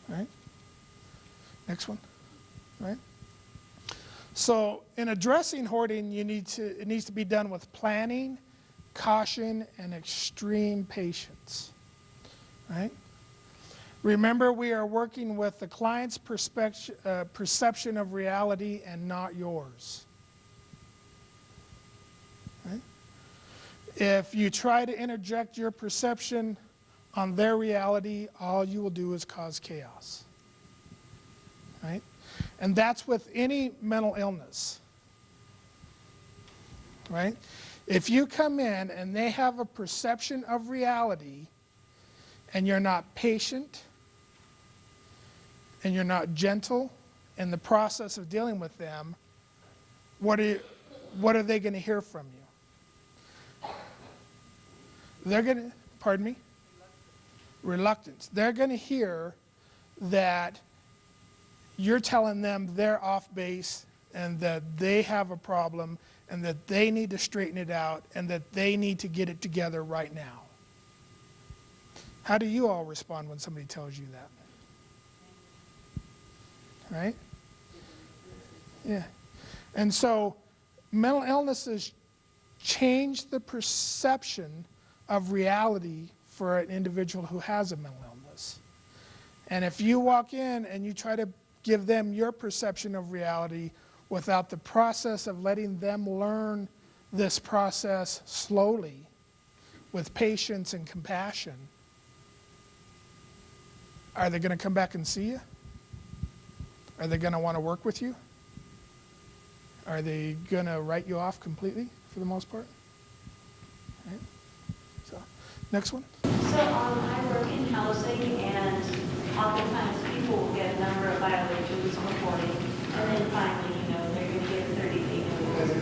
Right? Next one. Right? So in addressing hoarding, it needs to be done with planning, caution, and extreme patience. Right? Remember, we are working with the client's perception of reality and not yours. Right? If you try to interject your perception on their reality, all you will do is cause chaos. Right? And that's with any mental illness. Right? If you come in and they have a perception of reality and you're not patient and you're not gentle in the process of dealing with them, what are they going to hear from you? They're going to, pardon me? Reluctance. They're going to hear that you're telling them they're off base and that they have a problem and that they need to straighten it out and that they need to get it together right now. How do you all respond when somebody tells you that? Right? Yeah. And so mental illnesses change the perception of reality for an individual who has a mental illness. And if you walk in and you try to give them your perception of reality without the process of letting them learn this process slowly with patience and compassion, are they going to come back and see you? Are they going to want to work with you? Are they going to write you off completely for the most part? Right? So, next one. So I work in housing, and oftentimes people will get a number of violations reported, and then finally, they're going to get a 30-day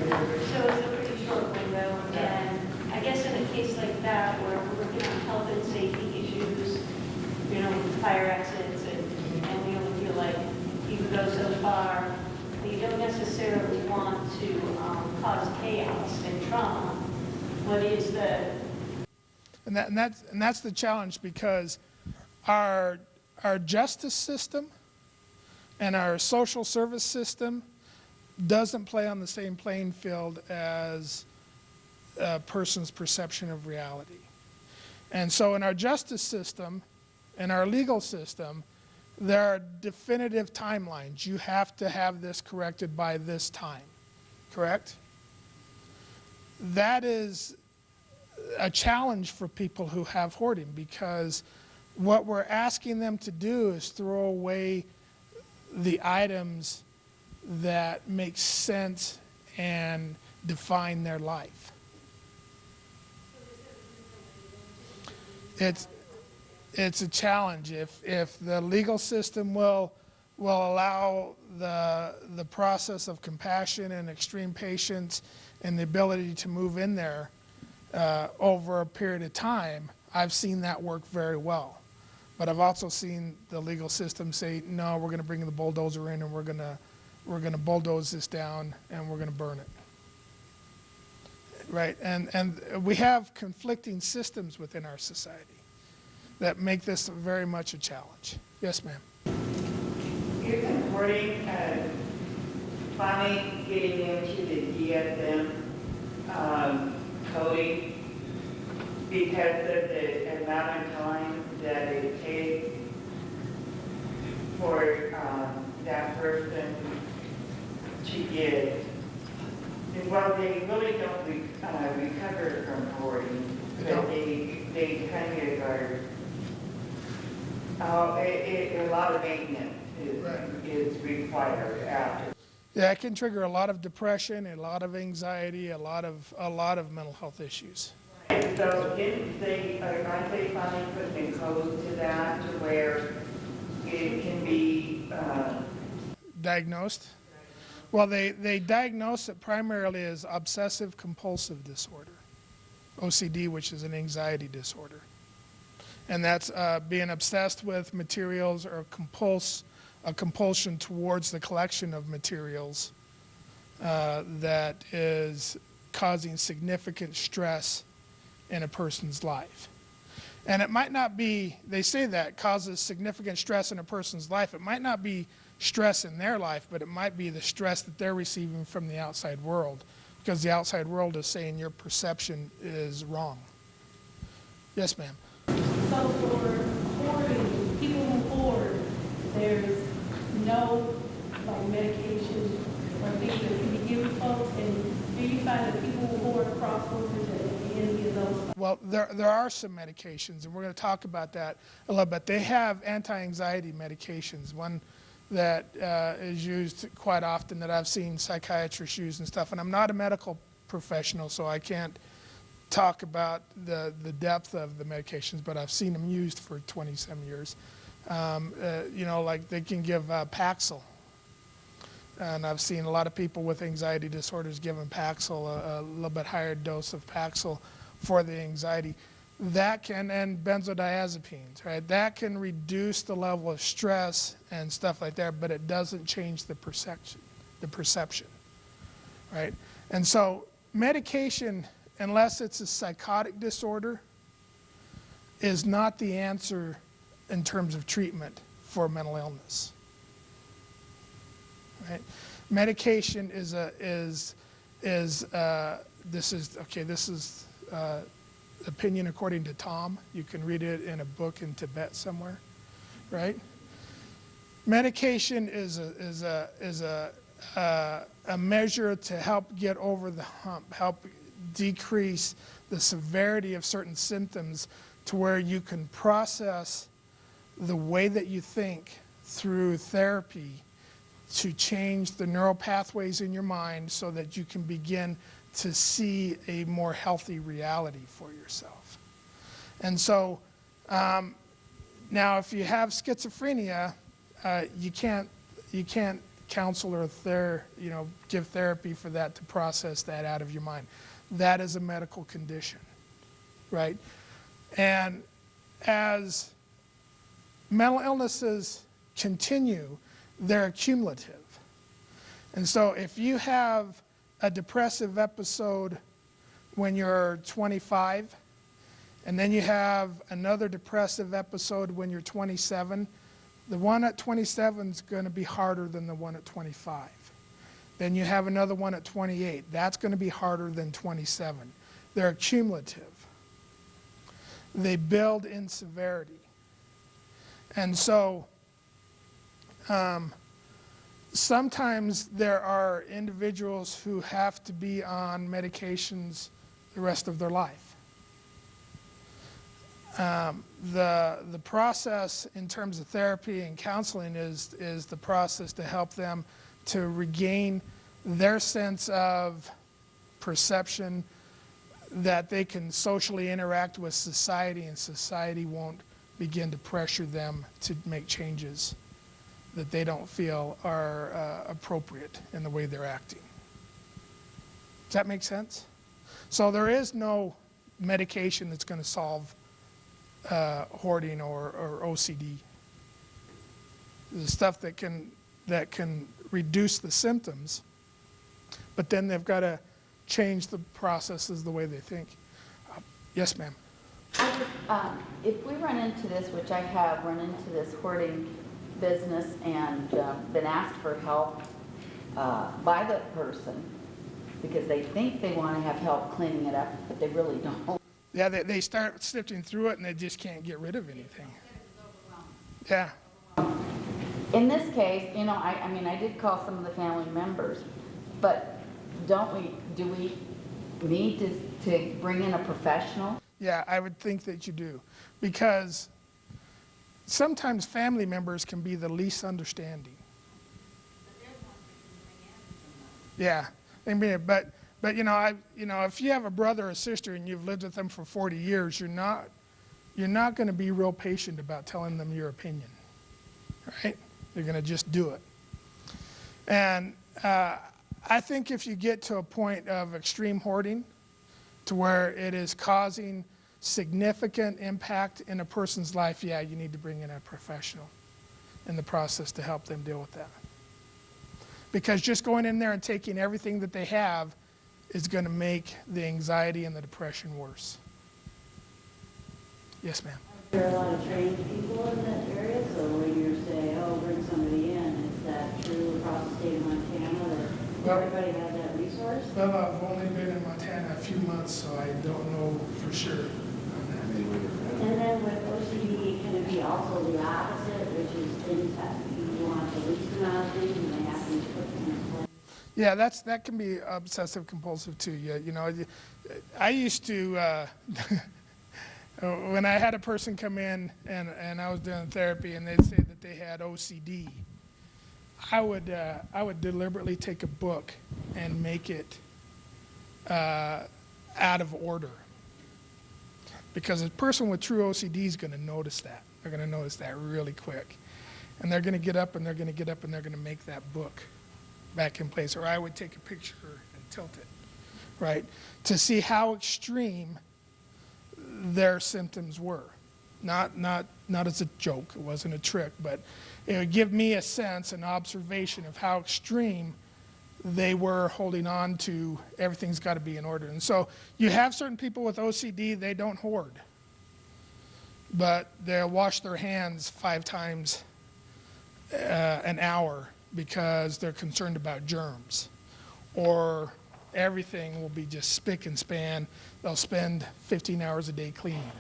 notice. So it's a pretty short window, and I guess in a case like that, where we're working on health and safety issues, fire accidents, and we only feel like you can go so far, but you don't necessarily want to cause chaos and trauma. What is the... And that's the challenge, because our justice system and our social service system doesn't play on the same playing field as a person's perception of reality. And so in our justice system, in our legal system, there are definitive timelines. You have to have this corrected by this time, correct? That is a challenge for people who have hoarding, because what we're asking them to do is throw away the items that make sense and define their life. It's a challenge. If the legal system will allow the process of compassion and extreme patience and the ability to move in there over a period of time, I've seen that work very well. But I've also seen the legal system say, no, we're going to bring the bulldozer in and we're going to bulldoze this down and we're going to burn it. Right? And we have conflicting systems within our society that make this very much a challenge. Yes, ma'am. Isn't hoarding finally getting into the DSM coding because of the amount of time that it takes for that person to get? Well, they really don't recover from hoarding, but they kind of are. A lot of maintenance is required after. Yeah, it can trigger a lot of depression, a lot of anxiety, a lot of mental health issues. Right. So aren't they finally putting in codes to that, to where it can be diagnosed? Well, they diagnose it primarily as obsessive compulsive disorder, OCD, which is an anxiety disorder. And that's being obsessed with materials or a compulsion towards the collection of materials that is causing significant stress in a person's life. And it might not be, they say that causes significant stress in a person's life. It might not be stress in their life, but it might be the stress that they're receiving from the outside world, because the outside world is saying your perception is wrong. Yes, ma'am. So for hoarding, people who there's no like medication or things that can be given folks? And do you find that people who are crossovers at any of those? Well, there are some medications, and we're going to talk about that a little bit. They have anti-anxiety medications. One that is used quite often that I've seen psychiatrists use and stuff. And I'm not a medical professional, so I can't talk about the depth of the medications, but I've seen them used for 20-some years. You know, like they can give Paxil. And I've seen a lot of people with anxiety disorders given Paxil, a little bit higher dose of Paxil for the anxiety. That can, and benzodiazepines, right? That can reduce the level of stress and stuff like that, but it doesn't change the perception, right? And so medication, unless it's a psychotic disorder, is not the answer in terms of treatment for mental illness. Right? Medication is opinion according to Tom. You can read it in a book in Tibet somewhere, right? Medication is a measure to help get over the hump, help decrease the severity of certain symptoms to where you can process the way that you think through therapy to change the neural pathways in your mind so that you can begin to see a more healthy reality for yourself. And so now if you have schizophrenia, you can't counsel or give therapy for that to process that out of your mind. That is a medical condition, right? And as mental illnesses continue, they're cumulative. And so if you have a depressive episode when you're 25, and then you have another depressive episode when you're 27, the one at 27 is going to be harder than the one at 25. Then you have another one at 28. That's going to be harder than 27. They're cumulative. They build in severity. And so sometimes there are individuals who have to be on medications the rest of their life. The process in terms of therapy and counseling is the process to help them to regain their sense of perception, that they can socially interact with society and society won't begin to pressure them to make changes that they don't feel are appropriate in the way they're acting. Does that make sense? So there is no medication that's going to solve hoarding or OCD. There's stuff that can reduce the symptoms, but then they've got to change the processes the way they think. Yes, ma'am. If we run into this, which I have run into this hoarding business and been asked for help by the person because they think they want to have help cleaning it up, but they really don't. Yeah, they start sifting through it and they just can't get rid of anything. Yeah. In this case, you know, I mean, I did call some of the family members, but do we need to bring in a professional? Yeah, I would think that you do, because sometimes family members can be the least understanding. Yeah, I mean, but if you have a brother or sister and you've lived with them for 40 years, you're not going to be real patient about telling them your opinion, right? You're going to just do it. And I think if you get to a point of extreme hoarding, to where it is causing significant impact in a person's life, yeah, you need to bring in a professional in the process to help them deal with that. Because just going in there and taking everything that they have is going to make the anxiety and the depression worse. Yes, ma'am. There are a lot of trained people in that area, so when you're saying, oh, bring somebody in, is that true across the state of Montana that everybody has that resource? Well, I've only been in Montana a few months, so I don't know for sure on that. And then with OCD, can it be also the opposite, which is things have to be Yeah, that can be obsessive compulsive too. Yeah, I used to when I had a person come in and I was doing therapy and they'd say that they had OCD, I would deliberately take a book and make it out of order, because a person with true OCD is going to notice that. They're going to notice that really quick, and they're going to get up and they're going to get up and they're going to make that book back in place. Or I would take a picture and tilt it, right, to see how extreme their symptoms were. Not as a joke, it wasn't a trick, but it would give me a sense, an observation of how extreme they were holding on to everything's got to be in order. And so you have certain people with OCD, they don't hoard, but they'll wash their hands 5 times an hour because they're concerned about germs, or everything will be just spick and span. They'll spend 15 hours a day cleaning,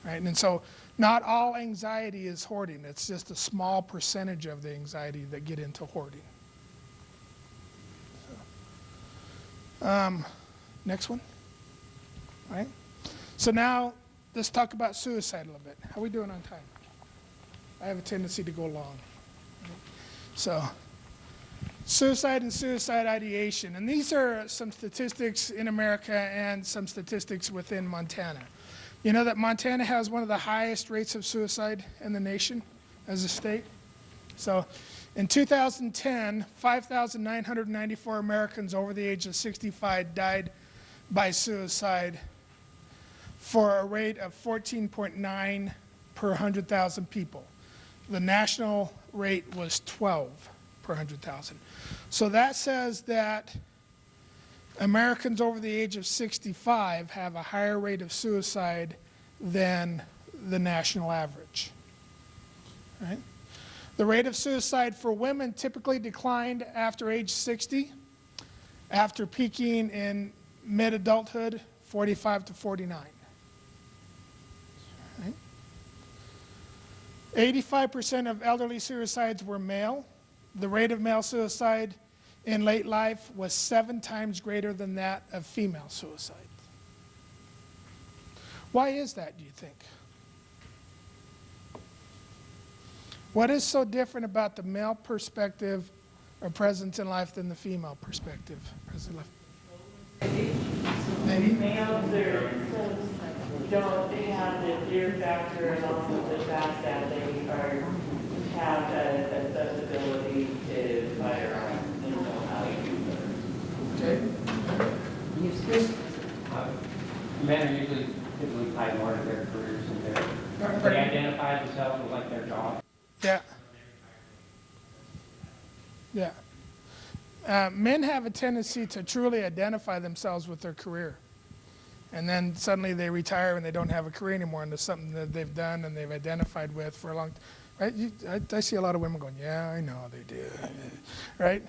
right? And so not all anxiety is hoarding. It's just a small percentage of the anxiety that get into hoarding. Next one. All right. So now let's talk about suicide a little bit. How are we doing on time? I have a tendency to go long. So suicide and suicide ideation. And these are some statistics in America and some statistics within Montana. You know that Montana has one of the highest rates of suicide in the nation as a state? So in 2010, 5,994 Americans over the age of 65 died by suicide, for a rate of 14.9 per 100,000 people. The national rate was 12 per 100,000. So that says that Americans over the age of 65 have a higher rate of suicide than the national average. Right? The rate of suicide for women typically declined after age 60, after peaking in mid-adulthood, 45 to 49. Right? 85% of elderly suicides were male. The rate of male suicide in late life was 7 times greater than that of female suicide. Why is that, do you think? What is so different about the male perspective or presence in life than the female perspective? Present life. Maybe males don't have the fear factor and also the fact that they have a accessibility to firearms and know how to use them. Okay. Men are usually typically tied more to their careers and they identify themselves with like their job. Yeah. Yeah. Men have a tendency to truly identify themselves with their career. And then suddenly they retire and they don't have a career anymore, and there's something that they've done and they've identified with for a long time. Right? I see a lot of women going, yeah, I know they do. Right?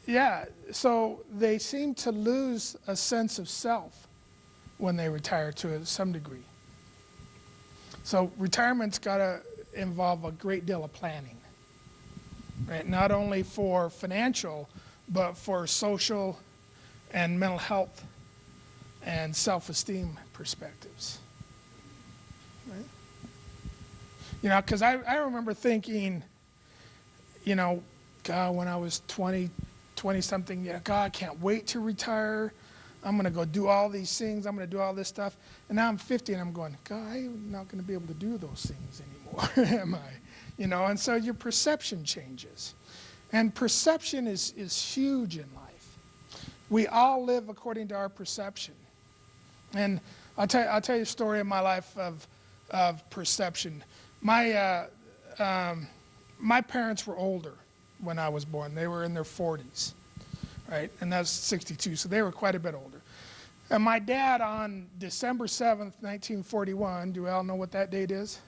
Yeah, so they seem to lose a sense of self when they retire to some degree. So retirement's got to involve a great deal of planning, right? Not only for financial, but for social and mental health and self-esteem perspectives, right? You know, because I remember thinking, you know, God, when I was 20-something, yeah, God, I can't wait to retire. I'm going to go do all these things. I'm going to do all this stuff. And now I'm 50 and I'm going, God, I'm not going to be able to do those things anymore, am I? You know, and so your perception changes. And perception is huge in life. We all live according to our perception. And I'll tell you a story in my life of perception. My parents were older when I was born. They were in their 40s, right? And that's 62, so they were quite a bit older. And my dad, on December 7th, 1941, do we all know what that date is?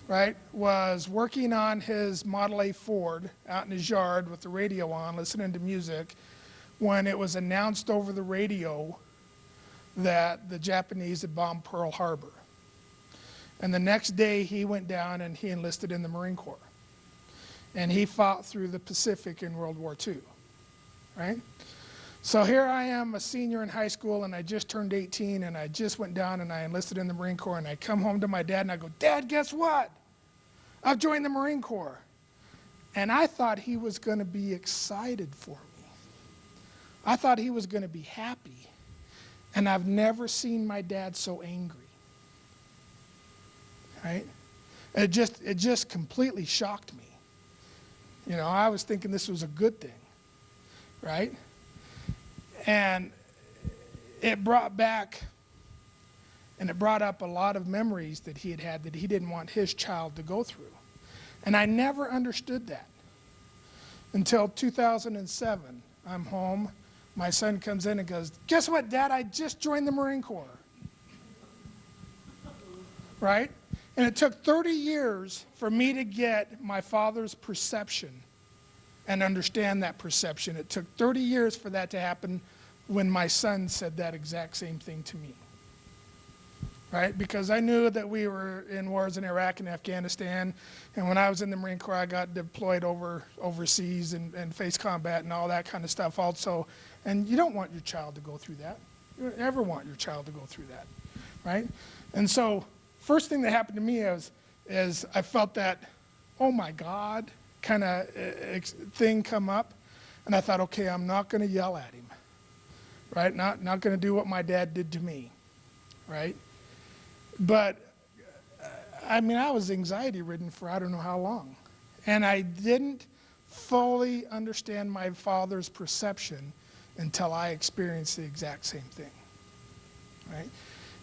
Right? Was working on his Model A Ford out in his yard with the radio on, listening to music, when it was announced over the radio that the Japanese had bombed Pearl Harbor. And the next day he went down and he enlisted in the Marine Corps. and he fought through the Pacific in World War II, right? So here I am, a senior in high school, and I just turned 18, and I just went down and I enlisted in the Marine Corps, and I come home to my dad and I go, Dad, guess what? I've joined the Marine Corps. And I thought he was going to be excited for me. I thought he was going to be happy. And I've never seen my dad so angry. Right? It just completely shocked me. You know, I was thinking this was a good thing. Right? And it brought back and it brought up a lot of memories that he had that he didn't want his child to go through. And I never understood that until 2007. I'm home. My son comes in and goes, guess what, Dad? I just joined the Marine Corps. Right? And it took 30 years for me to get my father's perception and understand that perception. It took 30 years for that to happen when my son said that exact same thing to me. Right? Because I knew that we were in wars in Iraq and Afghanistan, and when I was in the Marine Corps, I got deployed overseas and faced combat and all that kind of stuff also. And you don't want your child to go through that. You don't ever want your child to go through that, right? And so, first thing that happened to me is I felt that, oh my God, kind of thing come up, and I thought, okay, I'm not going to yell at him, right? Not going to do what my dad did to me, right? But, I mean, I was anxiety-ridden for I don't know how long. And I didn't fully understand my father's perception until I experienced the exact same thing, right?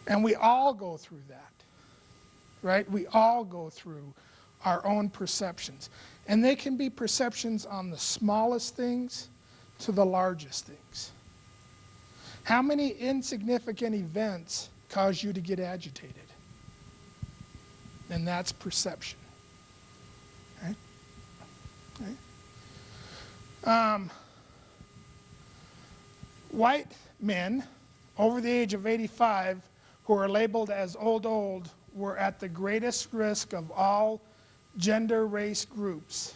And we all go through that, right? We all go through our own perceptions. And they can be perceptions on the smallest things to the largest things. How many insignificant events cause you to get agitated? And that's perception. Okay? Okay. White men over the age of 85 who are labeled as old were at the greatest risk of all gender race groups.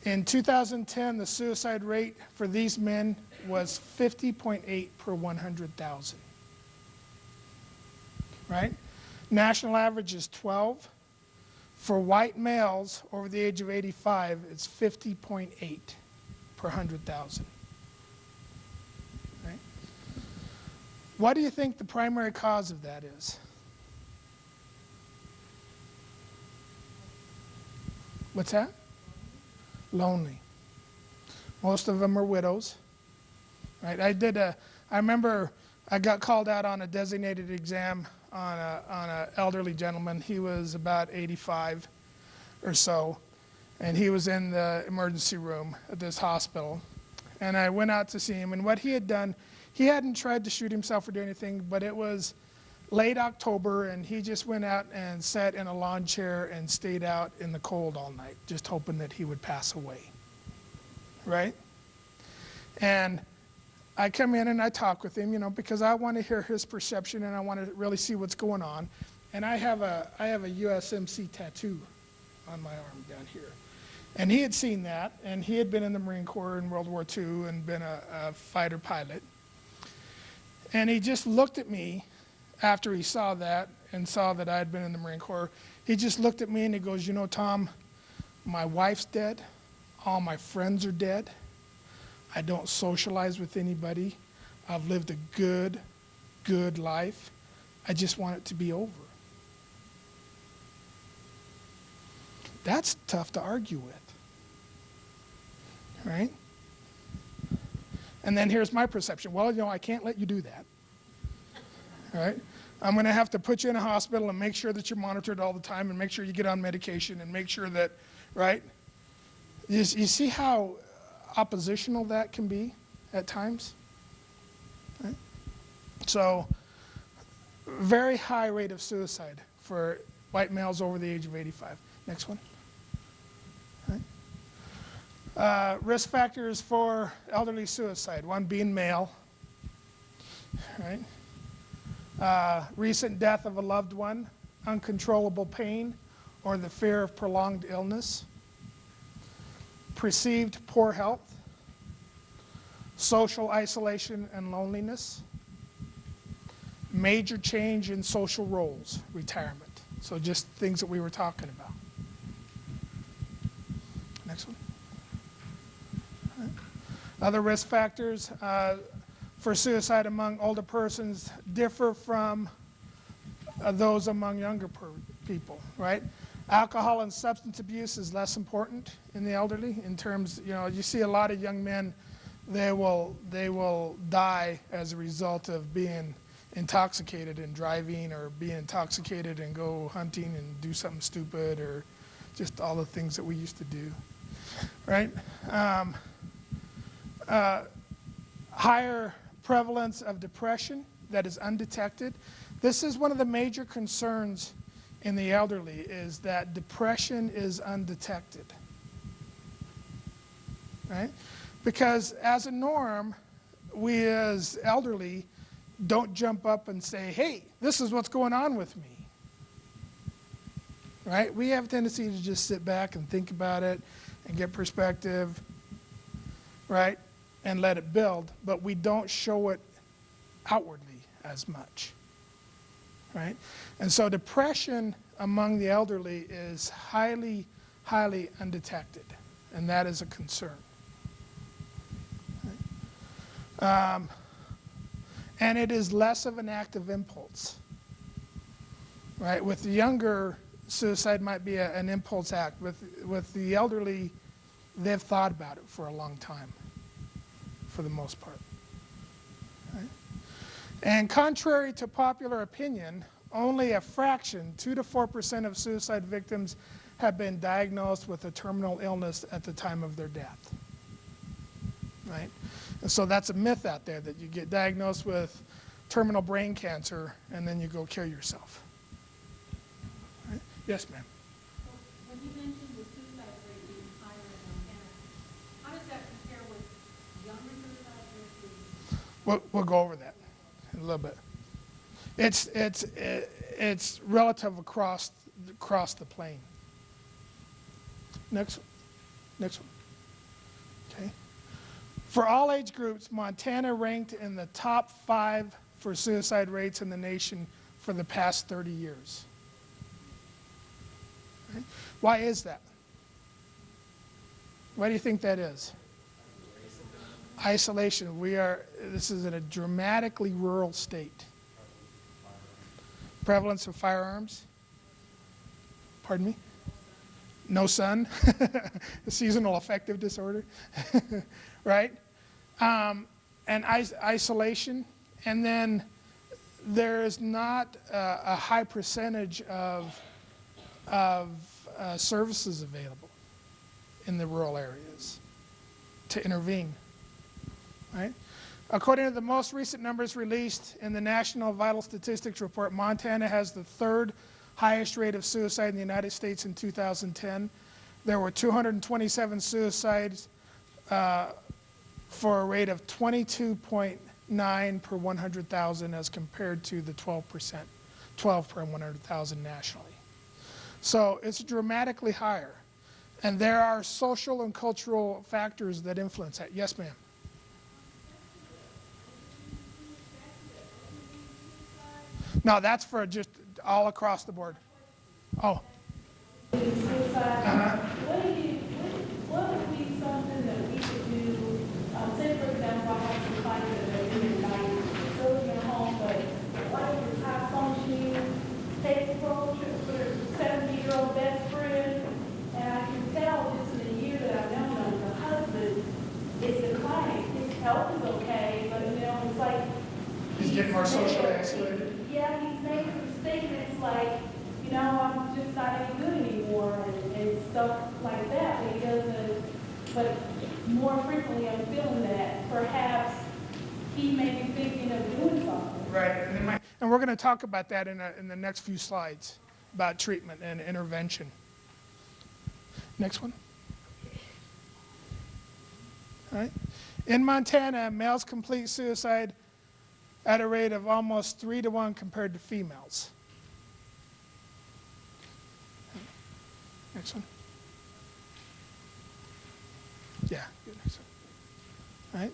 In 2010, the suicide rate for these men was 50.8 per 100,000. Right? National average is 12. For white males over the age of 85, it's 50.8 per 100,000. Right? What do you think the primary cause of that is? What's that? Lonely. Most of them are widows. Right? I remember I got called out on a designated exam on an elderly gentleman. He was about 85 or so, and he was in the emergency room at this hospital. And I went out to see him, and what he had done, he hadn't tried to shoot himself or do anything, but it was late October, and he just went out and sat in a lawn chair and stayed out in the cold all night, just hoping that he would pass away. Right? And I come in and I talk with him, you know, because I want to hear his perception and I want to really see what's going on. And I have a USMC tattoo on my arm down here. And he had seen that, and he had been in the Marine Corps in World War II and been a fighter pilot. And he just looked at me after he saw that and saw that I had been in the Marine Corps. He just looked at me and he goes, you know, Tom, my wife's dead. All my friends are dead. I don't socialize with anybody. I've lived a good life. I just want it to be over. That's tough to argue with, right? And then here's my perception. Well, you know, I can't let you do that, right? I'm going to have to put you in a hospital and make sure that you're monitored all the time and make sure you get on medication and make sure that, right? You see how oppositional that can be at times? Right? So, very high rate of suicide for white males over the age of 85. Next one. Right. Risk factors for elderly suicide, one being male. Right. Recent death of a loved one, uncontrollable pain, or the fear of prolonged illness. perceived poor health, social isolation and loneliness, major change in social roles, retirement. So just things that we were talking about. Next one. All right. Other risk factors for suicide among older persons differ from those among younger people, right? Alcohol and substance abuse is less important in the elderly in terms, you see a lot of young men, they will die as a result of being intoxicated and driving, or being intoxicated and go hunting and do something stupid, or just all the things that we used to do, right? Higher prevalence of depression that is undetected. This is one of the major concerns in the elderly, is that depression is undetected, right? Because as a norm, we as elderly don't jump up and say, hey, this is what's going on with me, right? We have a tendency to just sit back and think about it and get perspective, right? And let it build, but we don't show it outwardly as much, right? And so depression among the elderly is highly, highly undetected, and that is a concern. And it is less of an active impulse, right? With the younger, suicide might be an impulse act. With the elderly, they've thought about it for a long time, for the most part. Right? And contrary to popular opinion, only a fraction, 2 to 4% of suicide victims have been diagnosed with a terminal illness at the time of their death. Right? And so that's a myth out there, that you get diagnosed with terminal brain cancer and then you go kill yourself. Right? Yes, ma'am. When you mentioned the suicide rate being higher in Montana, how does that compare with younger suicide versus? We'll go over that in a little bit. It's relative across the plane. Next one. Okay. For all age groups, Montana ranked in the top 5 for suicide rates in the nation for the past 30 years. Right? Why is that? Why do you think that is? Isolation. This is in a dramatically rural state. Prevalence of firearms? Pardon me? No sun? Seasonal affective disorder? Right? And isolation. And then there is not a high percentage of services available in the rural areas to intervene. Right? According to the most recent numbers released in the National Vital Statistics Report, Montana has the 3rd highest rate of suicide in the United States in 2010. There were 227 suicides for a rate of 22.9 per 100,000 as compared to the 12 per 100,000 nationally. So it's dramatically higher. And there are social and cultural factors that influence that. Yes, ma'am. No, that's for just all across the board. Oh. Suicide. What would be something that we could do? Say, for example, I have some clients that are in their 90s, still in their home, but one of the top functioning takes road trips with her 70-year-old best friend, and I can tell just in the year that I've known him, the husband is declining. His health is okay, but it's like He's getting more socially isolated. Yeah, he's made some statements like, I'm just not any good anymore, and stuff like that. But he doesn't. But more frequently, I'm feeling that perhaps he may be thinking of doing something. Right, and we're going to talk about that in the next few slides, about treatment and intervention. Next one. All right. In Montana, males complete suicide at a rate of almost 3 to 1 compared to females. Next one. Yeah. Right?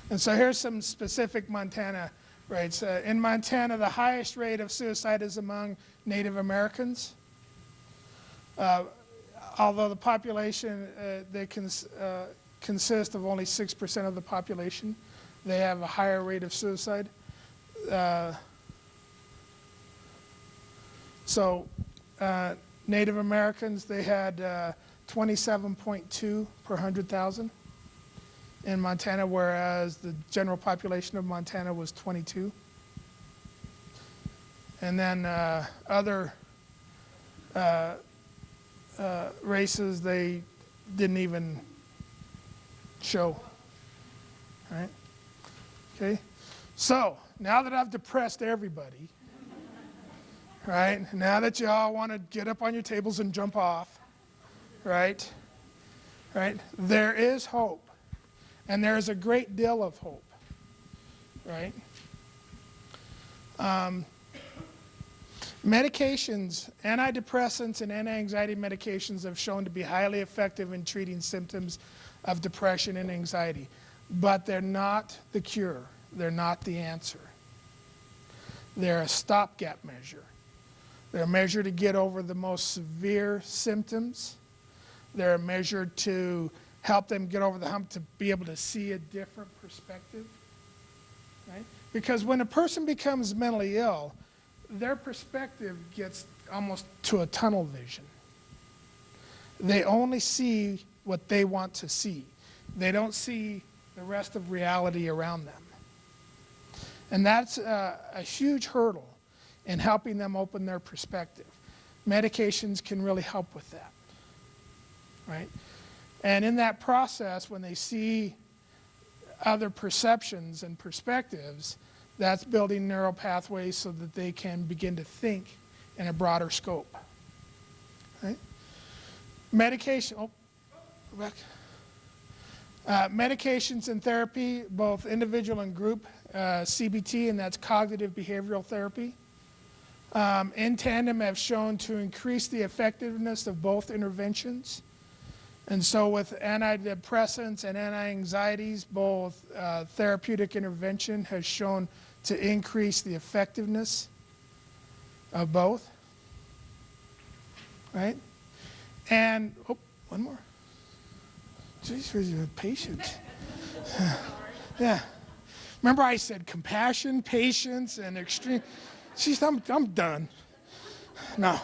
And so here's some specific Montana rates. In Montana, the highest rate of suicide is among Native Americans. Although the population, they consist of only 6% of the population, they have a higher rate of suicide. Native Americans, they had 27.2 per 100,000 in Montana, whereas the general population of Montana was 22. And then other races, they didn't even show. Right? Okay. So now that I've depressed everybody, right? Now that you all want to get up on your tables and jump off, right? Right? There is hope, and there is a great deal of hope, right? Medications, antidepressants and anti-anxiety medications have shown to be highly effective in treating symptoms of depression and anxiety, but they're not the cure. They're not the answer. They're a stopgap measure. They're a measure to get over the most severe symptoms. They're a measure to help them get over the hump, to be able to see a different perspective, right? Because when a person becomes mentally ill, their perspective gets almost to a tunnel vision. They only see what they want to see. They don't see the rest of reality around them. And that's a huge hurdle in helping them open their perspective. Medications can really help with that, right? And in that process, when they see other perceptions and perspectives, that's building neural pathways so that they can begin to think in a broader scope, right? Medication, go back. Medications and therapy, both individual and group, CBT, and that's cognitive behavioral therapy, in tandem have shown to increase the effectiveness of both interventions. And so with antidepressants and anti-anxieties, both therapeutic intervention has shown to increase the effectiveness of both, right? And, oh, one more. Jeez, you're patient. Yeah. Remember I said compassion, patience, and extreme. Jeez, I'm done. No.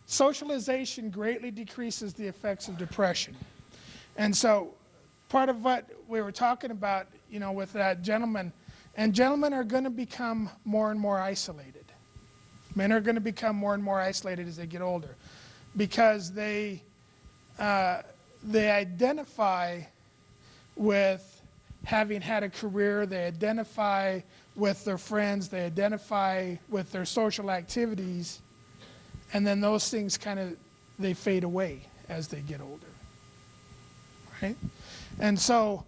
Socialization greatly decreases the effects of depression. And so part of what we were talking about, with that gentleman, and gentlemen are going to become more and more isolated. Men are going to become more and more isolated as they get older because they identify with having had a career, they identify with their friends, they identify with their social activities, and then those things they fade away as they get older, right? And so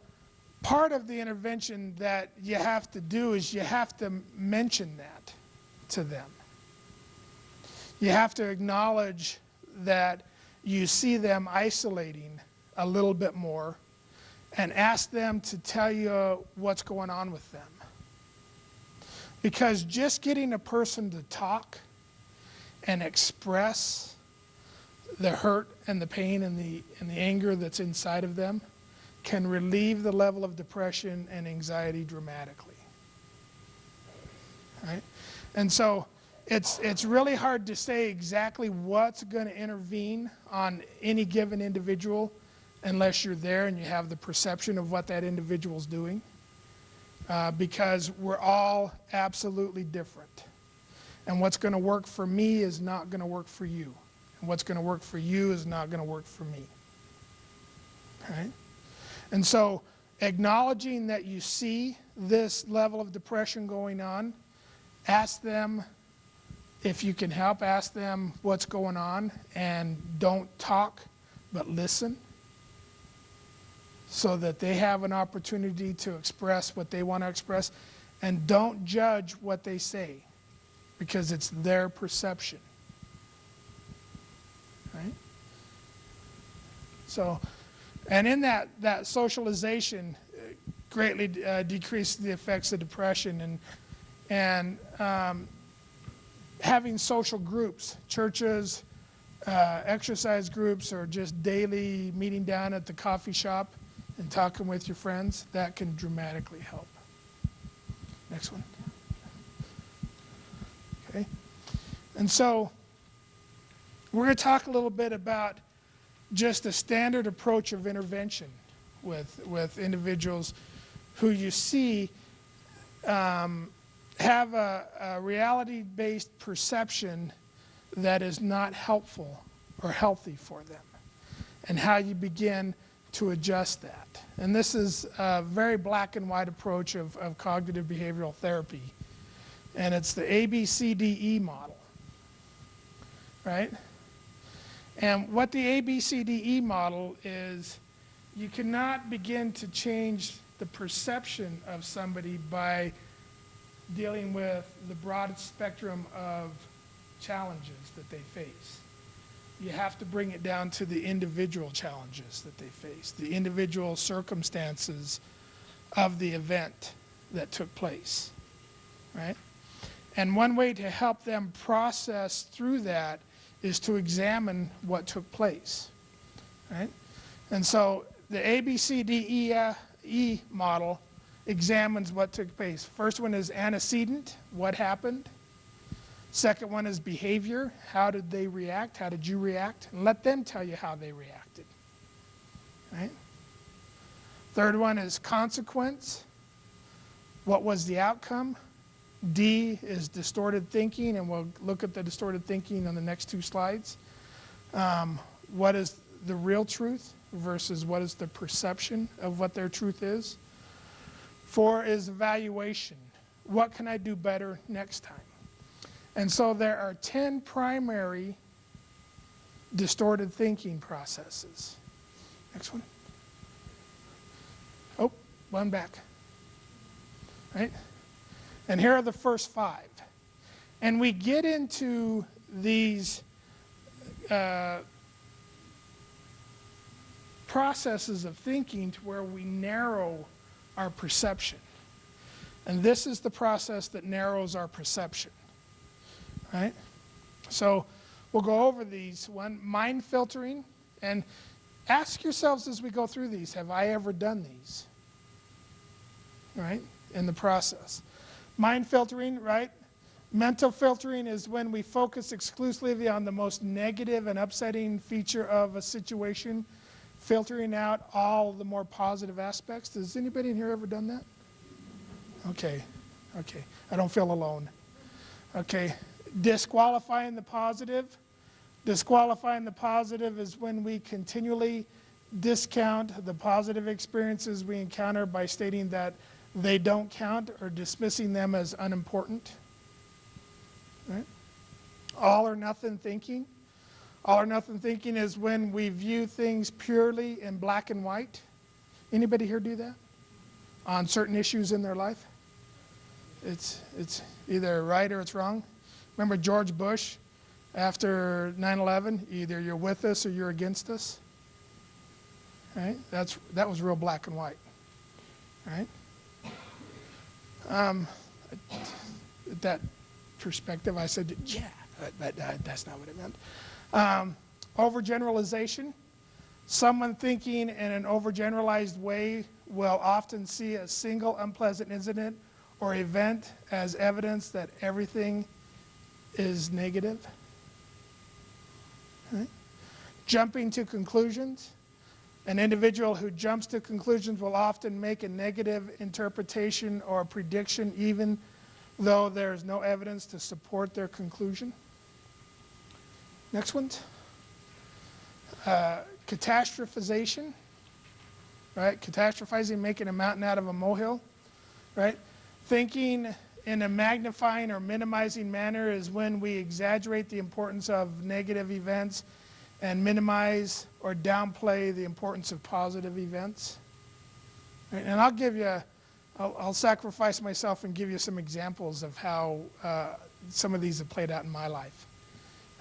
part of the intervention that you have to do is you have to mention that to them. You have to acknowledge that you see them isolating a little bit more and ask them to tell you what's going on with them. Because just getting a person to talk and express the hurt and the pain and the anger that's inside of them can relieve the level of depression and anxiety dramatically. Right? And so it's really hard to say exactly what's going to intervene on any given individual unless you're there and you have the perception of what that individual's doing, because we're all absolutely different. And what's going to work for me is not going to work for you. And what's going to work for you is not going to work for me. Right? And so acknowledging that you see this level of depression going on, ask them if you can help, ask them what's going on, and don't talk, but listen so that they have an opportunity to express what they want to express, and don't judge what they say because it's their perception, right? So, and in that socialization greatly decreased the effects of depression, and having social groups, churches, exercise groups, or just daily meeting down at the coffee shop and talking with your friends, that can dramatically help. Next one. Okay. And so we're going to talk a little bit about just a standard approach of intervention with individuals who you see have a reality-based perception that is not helpful or healthy for them, and how you begin to adjust that. And this is a very black and white approach of cognitive behavioral therapy, and it's the ABCDE model, right? And what the ABCDE model is, you cannot begin to change the perception of somebody by dealing with the broad spectrum of challenges that they face. You have to bring it down to the individual challenges that they face, the individual circumstances of the event that took place, right? And one way to help them process through that is to examine what took place, right? And so the ABCDE model examines what took place. First one is antecedent, what happened. Second one is behavior, how did they react, how did you react? And let them tell you how they reacted, right? Third one is consequence, what was the outcome? D is distorted thinking, and we'll look at the distorted thinking on the next two slides. What is the real truth versus what is the perception of what their truth is? 4 is evaluation. What can I do better next time? And so there are 10 primary distorted thinking processes. Next one. Oh, one back. Right? And here are the first 5. And we get into these processes of thinking to where we narrow our perception. And this is the process that narrows our perception. Right? So we'll go over these. One, mind filtering. And ask yourselves as we go through these, have I ever done these? Right? In the process. Mind filtering, right? Mental filtering is when we focus exclusively on the most negative and upsetting feature of a situation, filtering out all the more positive aspects. Has anybody in here ever done that? Okay. I don't feel alone. Okay. Disqualifying the positive. Disqualifying the positive is when we continually discount the positive experiences we encounter by stating that they don't count or dismissing them as unimportant. Right? All or nothing thinking. All or nothing thinking is when we view things purely in black and white. Anybody here do that? On certain issues in their life? It's either right or it's wrong. Remember George Bush after 9/11? Either you're with us or you're against us. Right? That was real black and white. Right? That perspective, I said, yeah, but that's not what it meant. Overgeneralization. Someone thinking in an overgeneralized way will often see a single unpleasant incident or event as evidence that everything is negative. Right? Jumping to conclusions. An individual who jumps to conclusions will often make a negative interpretation or prediction even though there is no evidence to support their conclusion. Next one. Catastrophization. Right? Catastrophizing, making a mountain out of a molehill. Right? Thinking in a magnifying or minimizing manner is when we exaggerate the importance of negative events and minimize or downplay the importance of positive events. Right? And I'll give you, I'll sacrifice myself and give you some examples of how some of these have played out in my life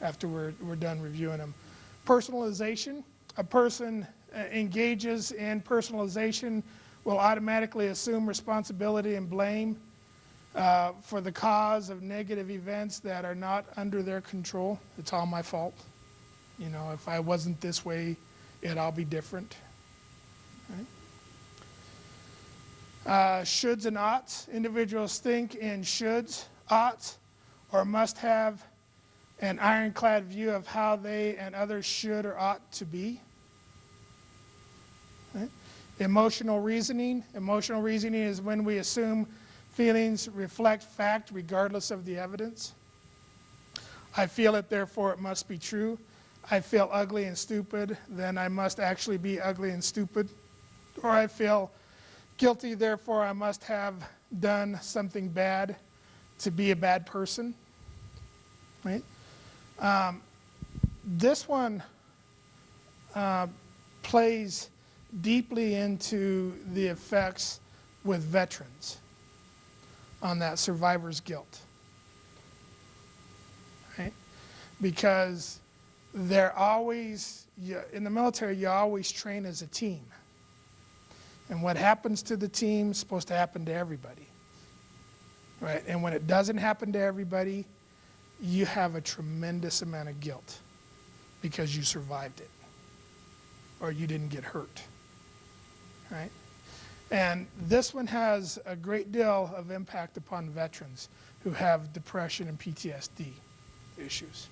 after we're done reviewing them. Personalization. A person engages in personalization will automatically assume responsibility and blame for the cause of negative events that are not under their control. It's all my fault. You know, if I wasn't this way, it'd all be different. Right? Shoulds and oughts. Individuals think in shoulds, oughts, or must have an ironclad view of how they and others should or ought to be. Right? Emotional reasoning. Emotional reasoning is when we assume feelings reflect fact regardless of the evidence. I feel it, therefore it must be true. I feel ugly and stupid, then I must actually be ugly and stupid. Or I feel guilty, therefore I must have done something bad to be a bad person. Right? This one plays deeply into the effects with veterans on that survivor's guilt. Right? Because they're always, in the military, you always train as a team. And what happens to the team is supposed to happen to everybody. Right? And when it doesn't happen to everybody, you have a tremendous amount of guilt because you survived it or you didn't get hurt. Right? And this one has a great deal of impact upon veterans who have depression and PTSD issues.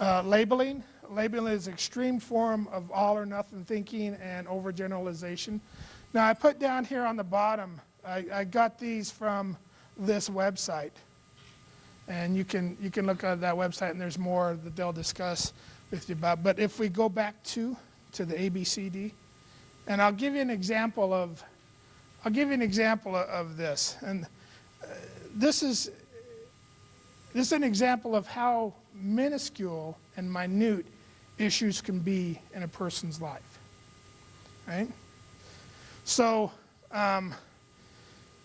Labeling. Labeling is an extreme form of all or nothing thinking and overgeneralization. Now I put down here on the bottom, I got these from this website. And you can look at that website and there's more that they'll discuss with you about. But if we go back to the ABCD, and I'll give you an example of this. And this is an example of how minuscule and minute issues can be in a person's life. Right? So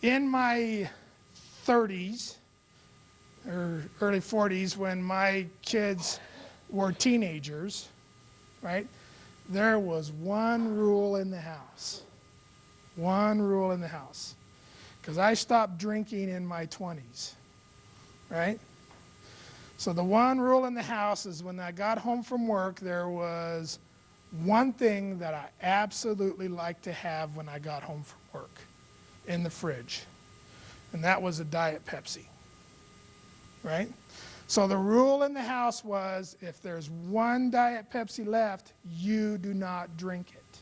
in my 30s or early 40s, when my kids were teenagers, right, there was one rule in the house. One rule in the house. Because I stopped drinking in my 20s, right? So the one rule in the house is when I got home from work, there was one thing that I absolutely liked to have when I got home from work in the fridge, and that was a Diet Pepsi, right? So the rule in the house was if there's one Diet Pepsi left, you do not drink it,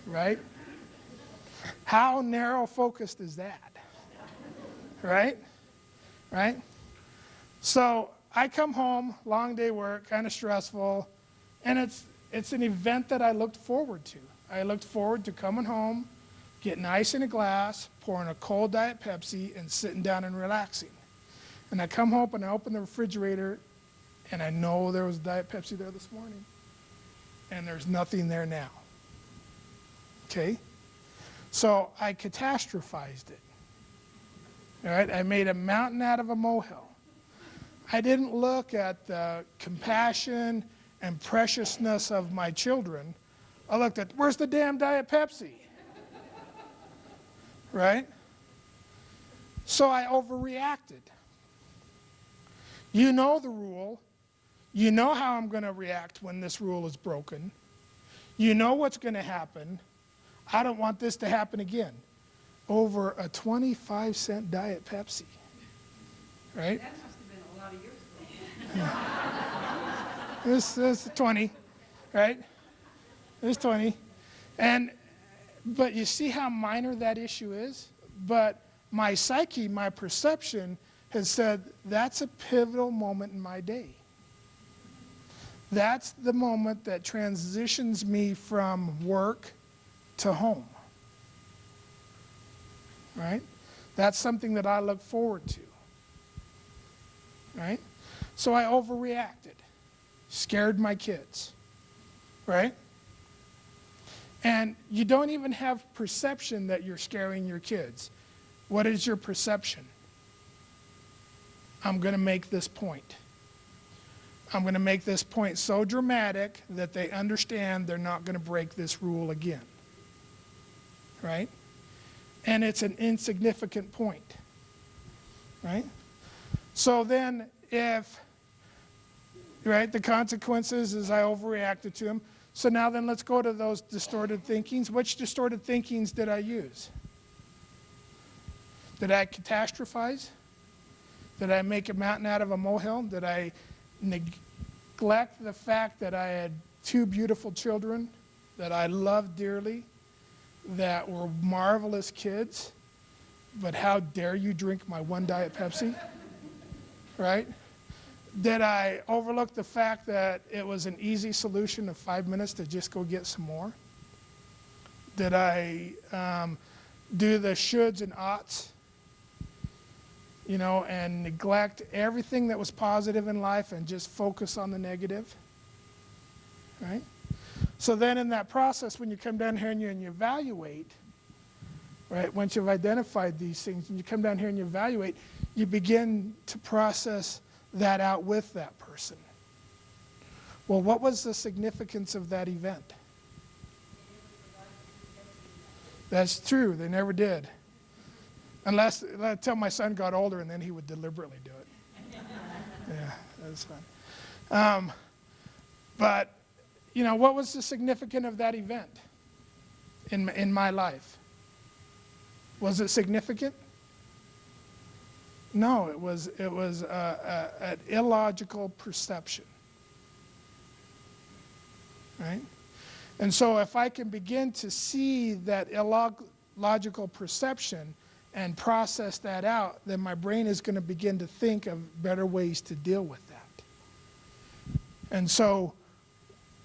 right? How narrow focused is that, right? Right? So I come home, long day work, kind of stressful, and it's an event that I looked forward to. I looked forward to coming home, getting ice in a glass, pouring a cold Diet Pepsi, and sitting down and relaxing. And I come home and I open the refrigerator, and I know there was Diet Pepsi there this morning, and there's nothing there now. Okay? So I catastrophized it. All right? I made a mountain out of a molehill. I didn't look at the compassion and preciousness of my children. I looked at, where's the damn Diet Pepsi? Right? So I overreacted. You know the rule. You know how I'm going to react when this rule is broken. You know what's going to happen. I don't want this to happen again. Over a 25-cent Diet Pepsi. Right? That must have been a lot of years ago. This is 20, right? It's 20. But you see how minor that issue is? But my psyche, my perception has said, that's a pivotal moment in my day. That's the moment that transitions me from work to home. Right? That's something that I look forward to. Right? So I overreacted, scared my kids. Right? And you don't even have perception that you're scaring your kids. What is your perception? I'm going to make this point. I'm going to make this point so dramatic that they understand they're not going to break this rule again. Right? And it's an insignificant point. Right? So then if, right, the consequences is I overreacted to them. So now then let's go to those distorted thinkings. Which distorted thinkings did I use? Did I catastrophize? Did I make a mountain out of a molehill? Did I neglect the fact that I had 2 beautiful children that I loved dearly, that were marvelous kids, but how dare you drink my 1 Diet Pepsi? Right? Did I overlook the fact that it was an easy solution of 5 minutes to just go get some more? Did I do the shoulds and oughts, you know, and neglect everything that was positive in life and just focus on the negative? Right? So then in that process, when you come down here and you evaluate, right, once you've identified these things and you come down here and you evaluate, you begin to process that out with that person. Well, what was the significance of that event? That's true, they never did. Until my son got older, and then he would deliberately do it. Yeah, that's fun. But, you know, what was the significance of that event in my life? Was it significant? No, it was an illogical perception, right? And so if I can begin to see that illogical perception and process that out, then my brain is going to begin to think of better ways to deal with that. And so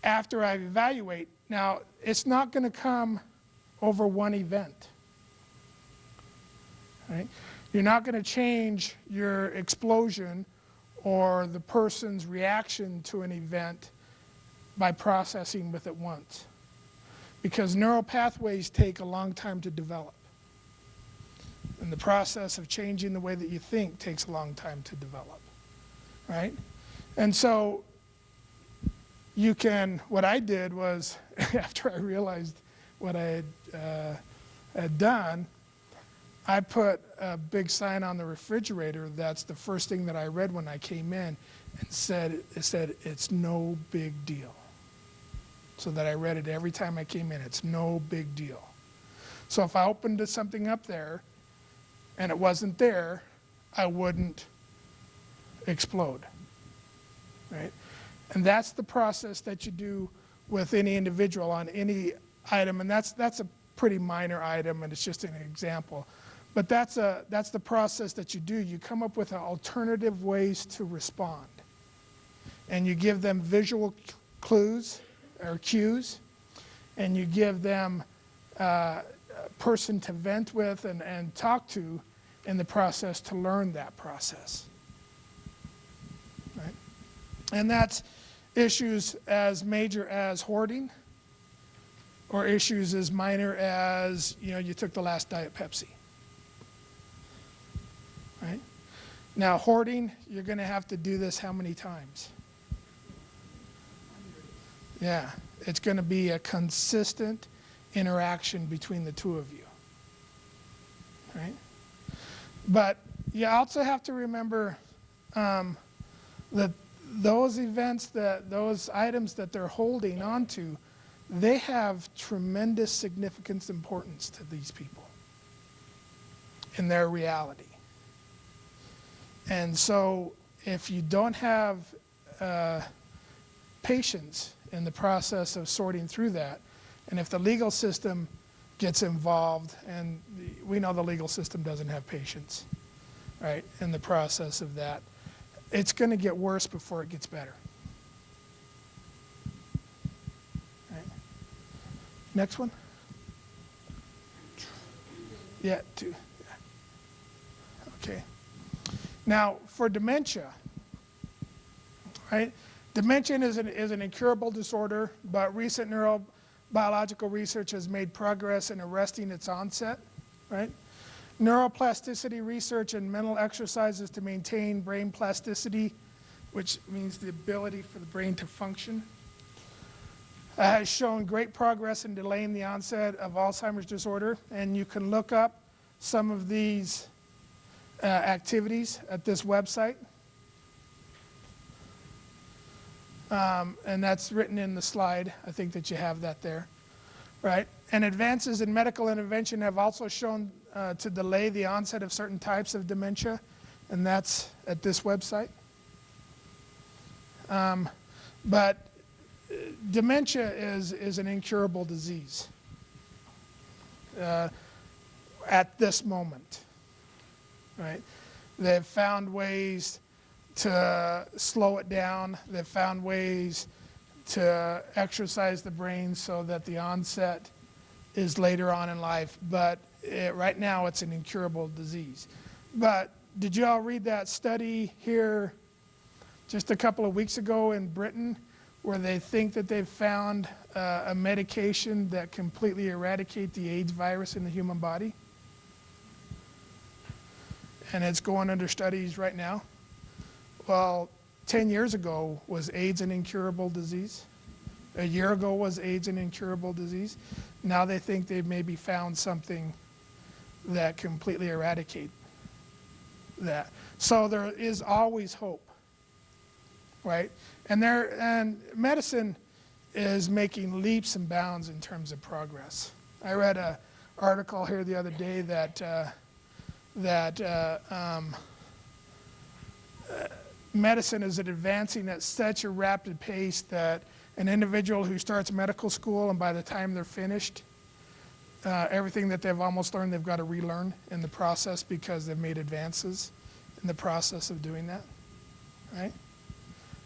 after I evaluate, now it's not going to come over one event, right? You're not going to change your explosion or the person's reaction to an event by processing with it once, because neural pathways take a long time to develop. And the process of changing the way that you think takes a long time to develop, right? And so you can, what I did was, after I realized what I had done, I put a big sign on the refrigerator. That's the first thing that I read when I came in, and it said, it's no big deal. So that I read it every time I came in, it's no big deal. So if I opened something up there and it wasn't there, I wouldn't explode, right? And that's the process that you do with any individual on any item, and that's a pretty minor item, and it's just an example. But that's the process that you do. You come up with alternative ways to respond, and you give them visual clues or cues, and you give them a person to vent with and talk to in the process to learn that process, right? And that's issues as major as hoarding, or issues as minor as, you know, you took the last Diet Pepsi, right? Now, hoarding, you're going to have to do this how many times? Yeah, it's going to be a consistent interaction between the two of you, right? But you also have to remember that those events, those items that they're holding onto, they have tremendous significance and importance to these people in their reality. And so if you don't have patience in the process of sorting through that, and if the legal system gets involved, and we know the legal system doesn't have patience, right, in the process of that, it's going to get worse before it gets better. Right. Next one. Yeah, 2. Yeah. Okay. Now, for dementia, right? Dementia is an incurable disorder, but recent neurobiological research has made progress in arresting its onset, right? Neuroplasticity research and mental exercises to maintain brain plasticity which means the ability for the brain to function, has shown great progress in delaying the onset of Alzheimer's disorder. And you can look up some of these activities at this website. And that's written in the slide. I think that you have that there, right? And advances in medical intervention have also shown to delay the onset of certain types of dementia, and that's at this website. But dementia is an incurable disease at this moment, right? They've found ways to slow it down. They've found ways to exercise the brain so that the onset is later on in life. But right now, it's an incurable disease. But did you all read that study here just a couple of weeks ago in Britain, where they think that they've found a medication that completely eradicates the AIDS virus in the human body? And it's going under studies right now. Well, 10 years ago, was AIDS an incurable disease? A year ago, was AIDS an incurable disease? Now they think they've maybe found something that completely eradicates that. So there is always hope, right? And medicine is making leaps and bounds in terms of progress. I read an article here the other day that medicine is advancing at such a rapid pace that an individual who starts medical school and by the time they're finished, everything that they've almost learned, they've got to relearn in the process because they've made advances in the process of doing that, right?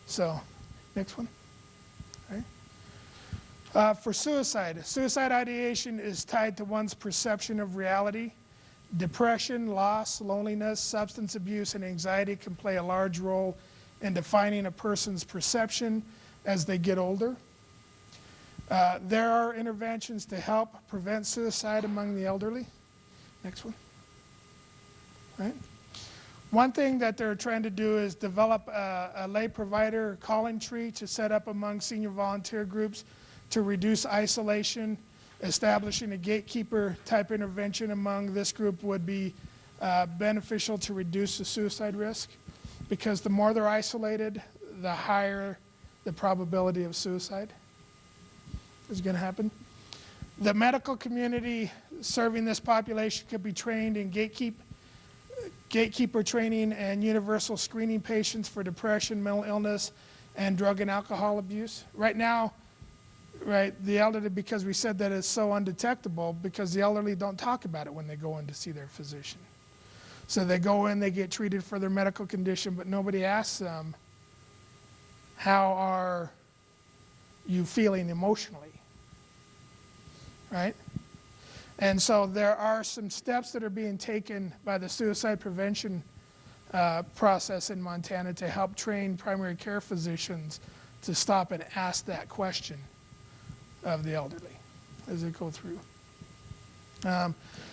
So, next one, right? For suicide ideation is tied to one's perception of reality. Depression, loss, loneliness, substance abuse, and anxiety can play a large role in defining a person's perception as they get older. There are interventions to help prevent suicide among the elderly. Next one. Right? One thing that they're trying to do is develop a lay provider calling tree to set up among senior volunteer groups to reduce isolation. Establishing a gatekeeper type intervention among this group would be beneficial to reduce the suicide risk, because the more they're isolated, the higher the probability of suicide is going to happen. The medical community serving this population could be trained in gatekeeper training and universal screening patients for depression, mental illness, and drug and alcohol abuse. Right now, right, the elderly, because we said that it's so undetectable, because the elderly don't talk about it when they go in to see their physician. So they go in, they get treated for their medical condition, but nobody asks them, how are you feeling emotionally, right? And so there are some steps that are being taken by the suicide prevention process in Montana to help train primary care physicians to stop and ask that question of the elderly as they go through.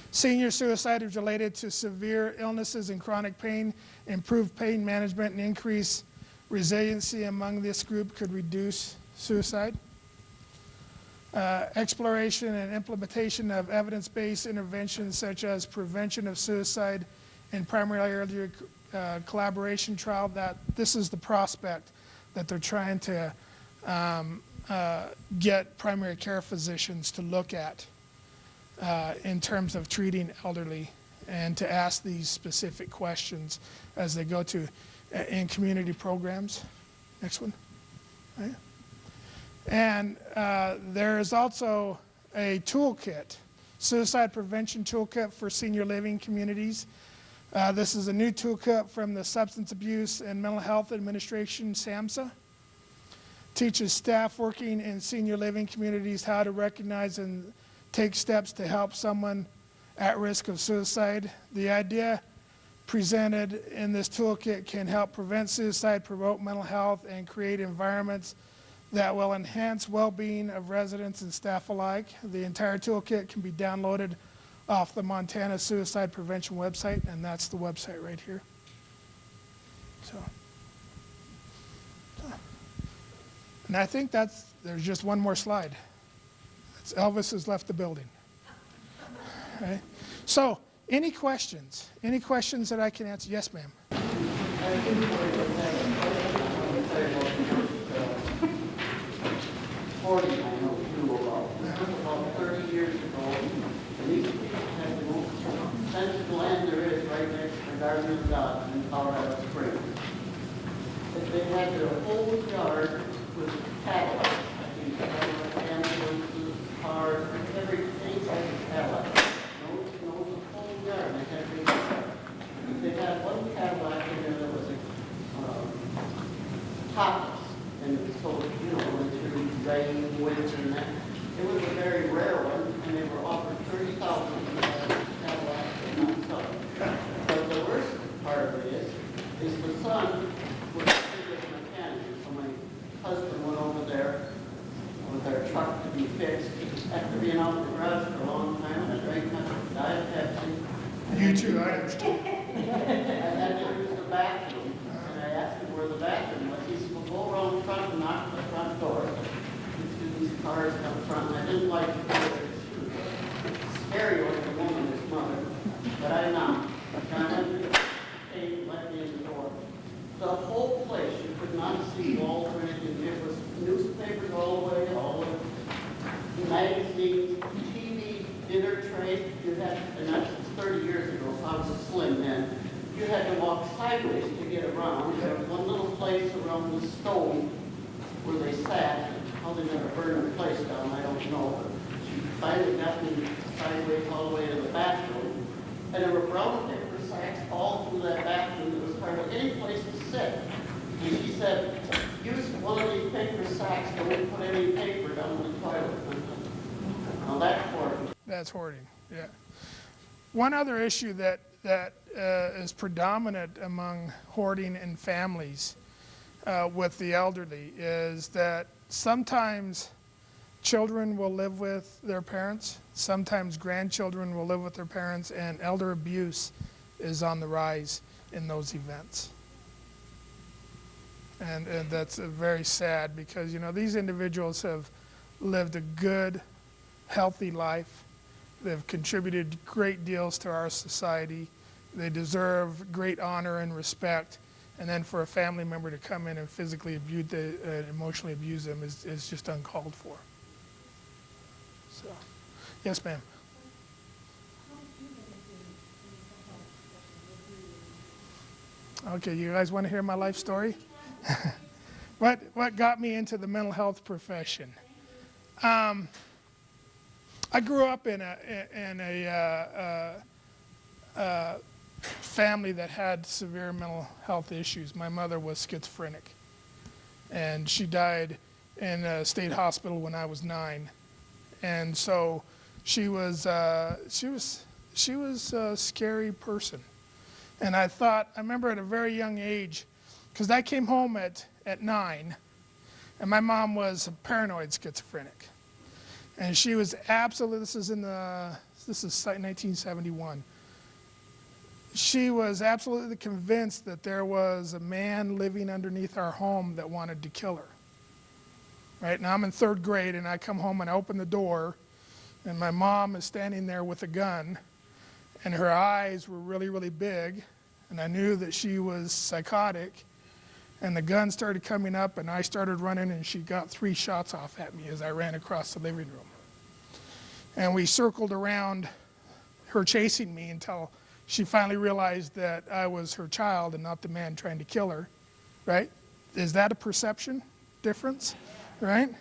Senior suicide is related to severe illnesses and chronic pain. Improved pain management and increased resiliency among this group could reduce suicide. Exploration and implementation of evidence-based interventions such as prevention of suicide and primary elderly collaboration trial, that this is the prospect that they're trying to get primary care physicians to look at in terms of treating elderly, and to ask these specific questions as they go to in community programs. Next one. Right. And there is also a toolkit, suicide prevention toolkit for senior living communities. This is a new toolkit from the Substance Abuse and Mental Health Administration, SAMHSA. Teaches staff working in senior living communities how to recognize and take steps to help someone at risk of suicide. The idea presented in this toolkit can help prevent suicide, promote mental health, and create environments that will enhance well-being of residents and staff alike. The entire toolkit can be downloaded off the Montana Suicide Prevention website, and that's the website right here. So, And I think there's just one more slide. Elvis has left the building. Okay? So, any questions? Any questions that I can answer? Yes, ma'am. Hoarding, I know too about 30 years ago, and these people had the most sensitive land there is right next to the Garden of God in Colorado Springs. If they had their whole yard with cattle, I think ambulances, cars, everything like a Cadillac. No, the whole yard, they had big cars. If they had one Cadillac in there that was topless, and so, through rain, winter, and that, it was a very rare one, and they were offered $30,000 for that Cadillac and not sell it. But the worst part of it is the son was a serious mechanic, so my husband went over there with our truck to be fixed, after being out in the garage for a long time, and I drank nothing, diet Pepsi. You too, I understand. I had to use the bathroom, and I asked him where the bathroom was. He said, well, go around the front and knock on the front door. These cars come front, and I didn't like to do it. It's scary like a woman, his mother, but I knocked. And I went to the gate and let me in the door. The whole place, you could not see walls or anything. It was newspapers all the way, magazines, TV, dinner tray. You had, and that's 30 years ago, so I was slim then. You had to walk sideways to get around. There was one little place around the stove where they sat. How they never burned the place down, I don't know. But she finally got me sideways all the way to the bathroom. And there were brown paper sacks all through that bathroom. There was hardly any place to sit. And she said, use one of these paper sacks, don't put any paper down the toilet. Now that's hoarding. That's hoarding, yeah. One other issue that is predominant among hoarding in families with the elderly is that sometimes children will live with their parents, sometimes grandchildren will live with their parents, and elder abuse is on the rise in those events. And that's very sad because, these individuals have lived a good, healthy life. They've contributed great deals to our society. They deserve great honor and respect. And then for a family member to come in and physically abuse, emotionally abuse them is just uncalled for. So, yes, ma'am. Okay, you guys want to hear my life story? What got me into the mental health profession? I grew up in a family that had severe mental health issues. My mother was schizophrenic, and she died in a state hospital when I was 9. And so she was a scary person. And I remember at a very young age, because I came home at 9, and my mom was a paranoid schizophrenic. And she was absolutely, this is 1971. She was absolutely convinced that there was a man living underneath our home that wanted to kill her. Right, now I'm in 3rd grade, and I come home and I open the door, and my mom is standing there with a gun, and her eyes were really, really big, and I knew that she was psychotic. And the gun started coming up, and I started running, and she got 3 shots off at me as I ran across the living room. And we circled around her chasing me until she finally realized that I was her child and not the man trying to kill her, right? Is that a perception difference, right?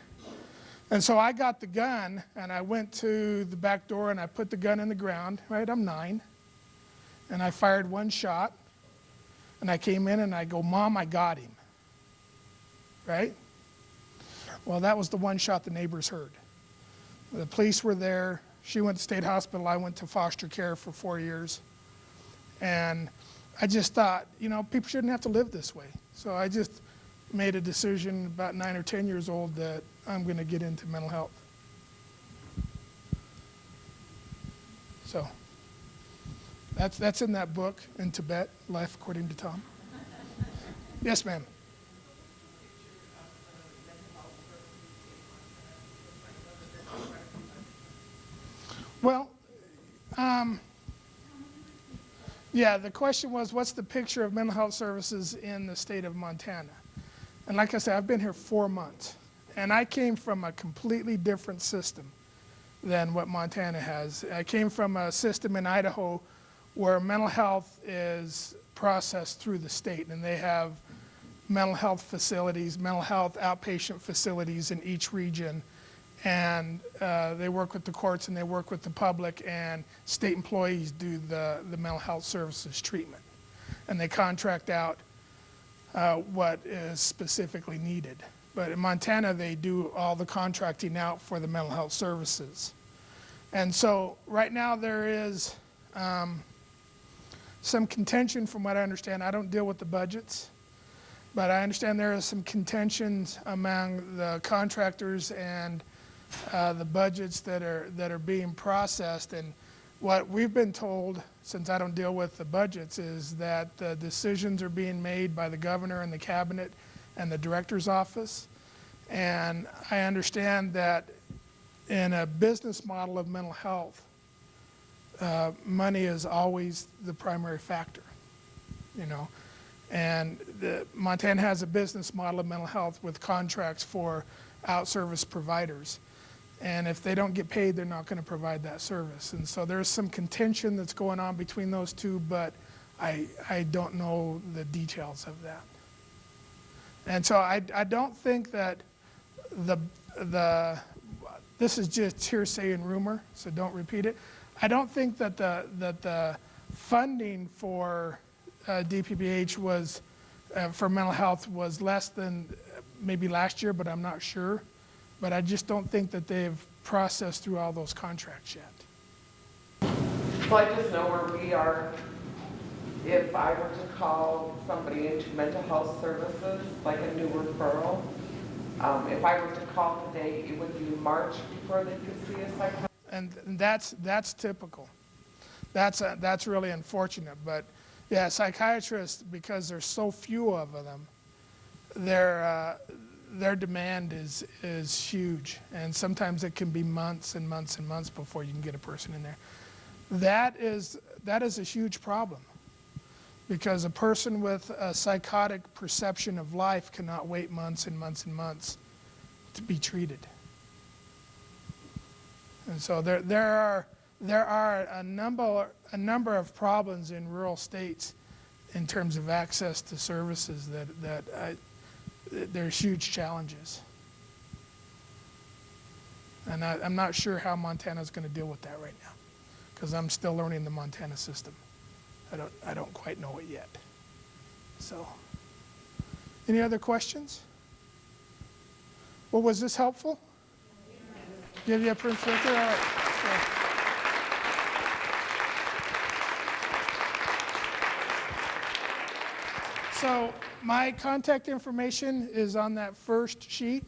And so I got the gun, and I went to the back door, and I put the gun in the ground, right? I'm 9. And I fired 1 shot. And I came in and I go, Mom, I got him, right? Well, that was the 1 shot the neighbors heard. The police were there. She went to state hospital. I went to foster care for 4 years. And I just thought, people shouldn't have to live this way. So I just made a decision about 9 or 10 years old that I'm going to get into mental health. So. That's in that book, In Tibet, Life According to Tom. Yes, ma'am. Well, yeah, the question was, what's the picture of mental health services in the state of Montana? And like I said, I've been here 4 months, and I came from a completely different system than what Montana has. I came from a system in Idaho where mental health is processed through the state, and they have mental health facilities, mental health outpatient facilities in each region, and they work with the courts and they work with the public, and state employees do the mental health services treatment, and they contract out what is specifically needed. But in Montana, they do all the contracting out for the mental health services. And so right now there is some contention from what I understand. I don't deal with the budgets, but I understand there is some contentions among the contractors and the budgets that are being processed. And what we've been told, since I don't deal with the budgets, is that the decisions are being made by the governor and the cabinet and the director's office. And I understand that in a business model of mental health, money is always the primary factor, you know. And Montana has a business model of mental health with contracts for out-service providers. And if they don't get paid, they're not going to provide that service. And so there's some contention that's going on between those two, but I don't know the details of that. And so I don't think that this is just hearsay and rumor, so don't repeat it. I don't think that the funding for DPPH was for mental health was less than maybe last year, but I'm not sure. But I just don't think that they've processed through all those contracts yet. Well, I just know where we are. If I were to call somebody into mental health services, like a new referral, if I were to call today, it would be March before they could see a psychiatrist. And that's typical. That's really unfortunate. But yeah, psychiatrists, because there's so few of them, their demand is huge, and sometimes it can be months and months and months before you can get a person in there. That is a huge problem, because a person with a psychotic perception of life cannot wait months and months and months to be treated. And so there are a number of problems in rural states in terms of access to services that there's huge challenges. And I'm not sure how Montana's going to deal with that right now, because I'm still learning the Montana system. I don't quite know it yet. So, any other questions? Well, was this helpful? Give you a print filter? All right. So my contact information is on that first sheet.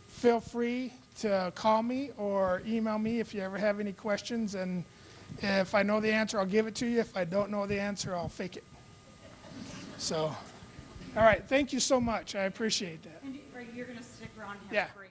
Feel free to call me or email me if you ever have any questions. And if I know the answer, I'll give it to you. If I don't know the answer, I'll fake it. So, all right. Thank you so much. I appreciate that. And you're going to stick around here Yeah. for